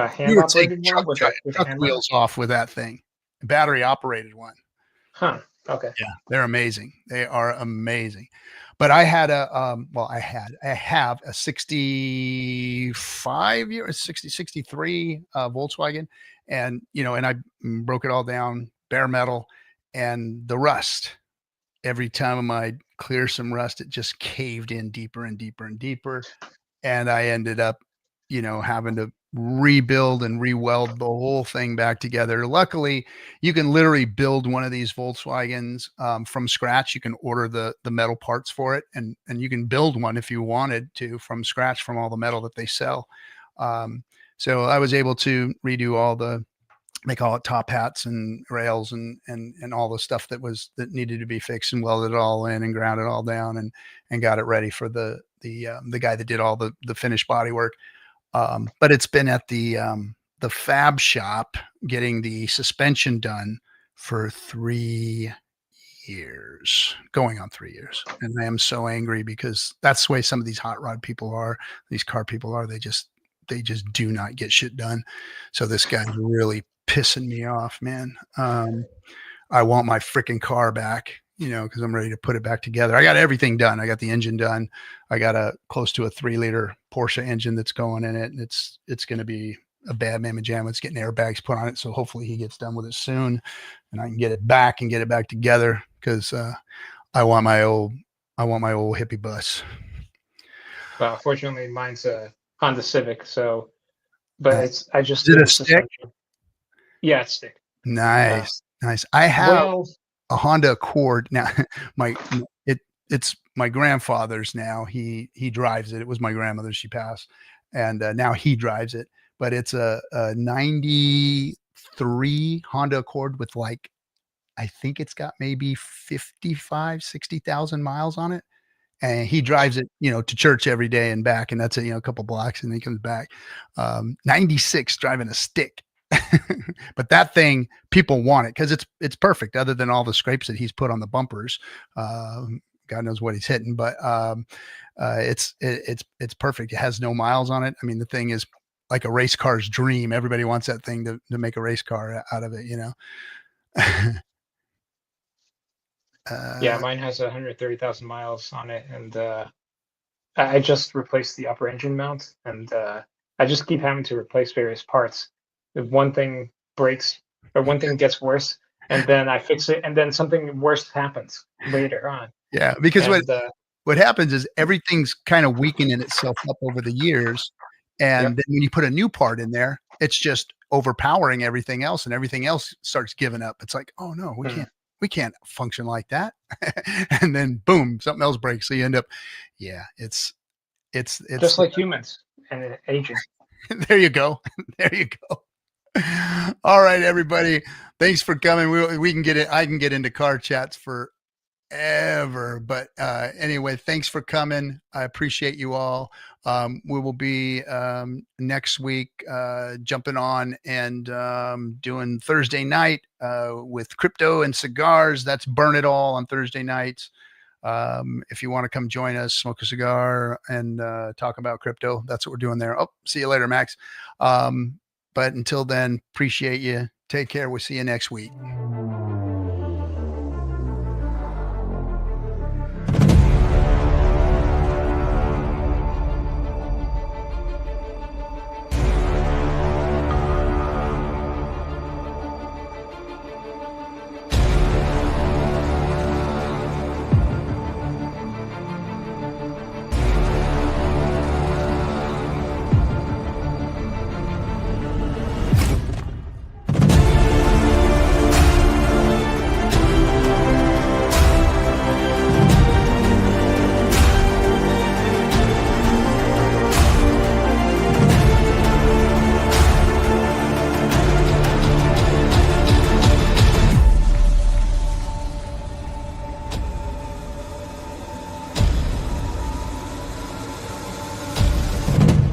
[SPEAKER 2] hand operated one with
[SPEAKER 1] chuck wheels off with that thing? Battery operated one.
[SPEAKER 2] Huh. Okay.
[SPEAKER 1] Yeah, they're amazing. They are amazing. But I had I have a 63 Volkswagen, and and I broke it all down, bare metal, and the rust. Every time I'd clear some rust, it just caved in deeper and deeper and deeper, and I ended up, having to rebuild and re-weld the whole thing back together. Luckily, you can literally build one of these Volkswagens from scratch. You can order the metal parts for it, and you can build one if you wanted to from scratch from all the metal that they sell. So I was able to redo all they call it top hats and rails and all the stuff that needed to be fixed, and welded it all in and ground it all down and got it ready for the guy that did all the finished body work. But it's been at the fab shop getting the suspension done for 3 years, going on 3 years. And I am so angry because that's the way some of these hot rod people are, these car people are. They just do not get shit done. So this guy's really pissing me off, man. I want my freaking car back, because I'm ready to put it back together. I got everything done. I got the engine done. I got close to a 3-liter Porsche engine that's going in it. And it's going to be a bad mamma jamma. It's getting airbags put on it. So hopefully he gets done with it soon and I can get it back together. Cause, I want my old hippie bus.
[SPEAKER 2] Well, fortunately mine's a Honda Civic. So, but
[SPEAKER 1] is it a stick?
[SPEAKER 2] Yeah, it's stick.
[SPEAKER 1] Nice. I have a Honda Accord now. It's my grandfather's now. He drives it. It was my grandmother's. She passed, and now he drives it. But it's a 93 Honda Accord with I think it's got maybe 60,000 miles on it. And he drives it, to church every day and back. And that's a couple blocks, and then he comes back. 96 driving a stick. But that thing, people want it because it's perfect, other than all the scrapes that he's put on the bumpers. God knows what he's hitting, but it's perfect. It has no miles on it. I mean, the thing is like a race car's dream. Everybody wants that thing to make a race car out of it,
[SPEAKER 2] Yeah, mine has 130,000 miles on it, and I just replaced the upper engine mount, and I just keep having to replace various parts. If one thing breaks or one thing gets worse, and then I fix it, and then something worse happens later on.
[SPEAKER 1] Yeah, because what happens is everything's kind of weakening itself up over the years, And then when you put a new part in there, it's just overpowering everything else, and everything else starts giving up. It's like, oh no, we can't function like that. And then boom, something else breaks. So you end up, it's
[SPEAKER 2] just like humans and aging.
[SPEAKER 1] There you go. There you go. All right, everybody. Thanks for coming. We can get it. I can get into car chats forever, but anyway, thanks for coming. I appreciate you all. We will be next week jumping on and doing Thursday night with crypto and cigars. That's Burn It All on Thursday nights. If you want to come join us, smoke a cigar and talk about crypto, that's what we're doing there. Oh, see you later, Max. But until then, appreciate you. Take care. We'll see you next week.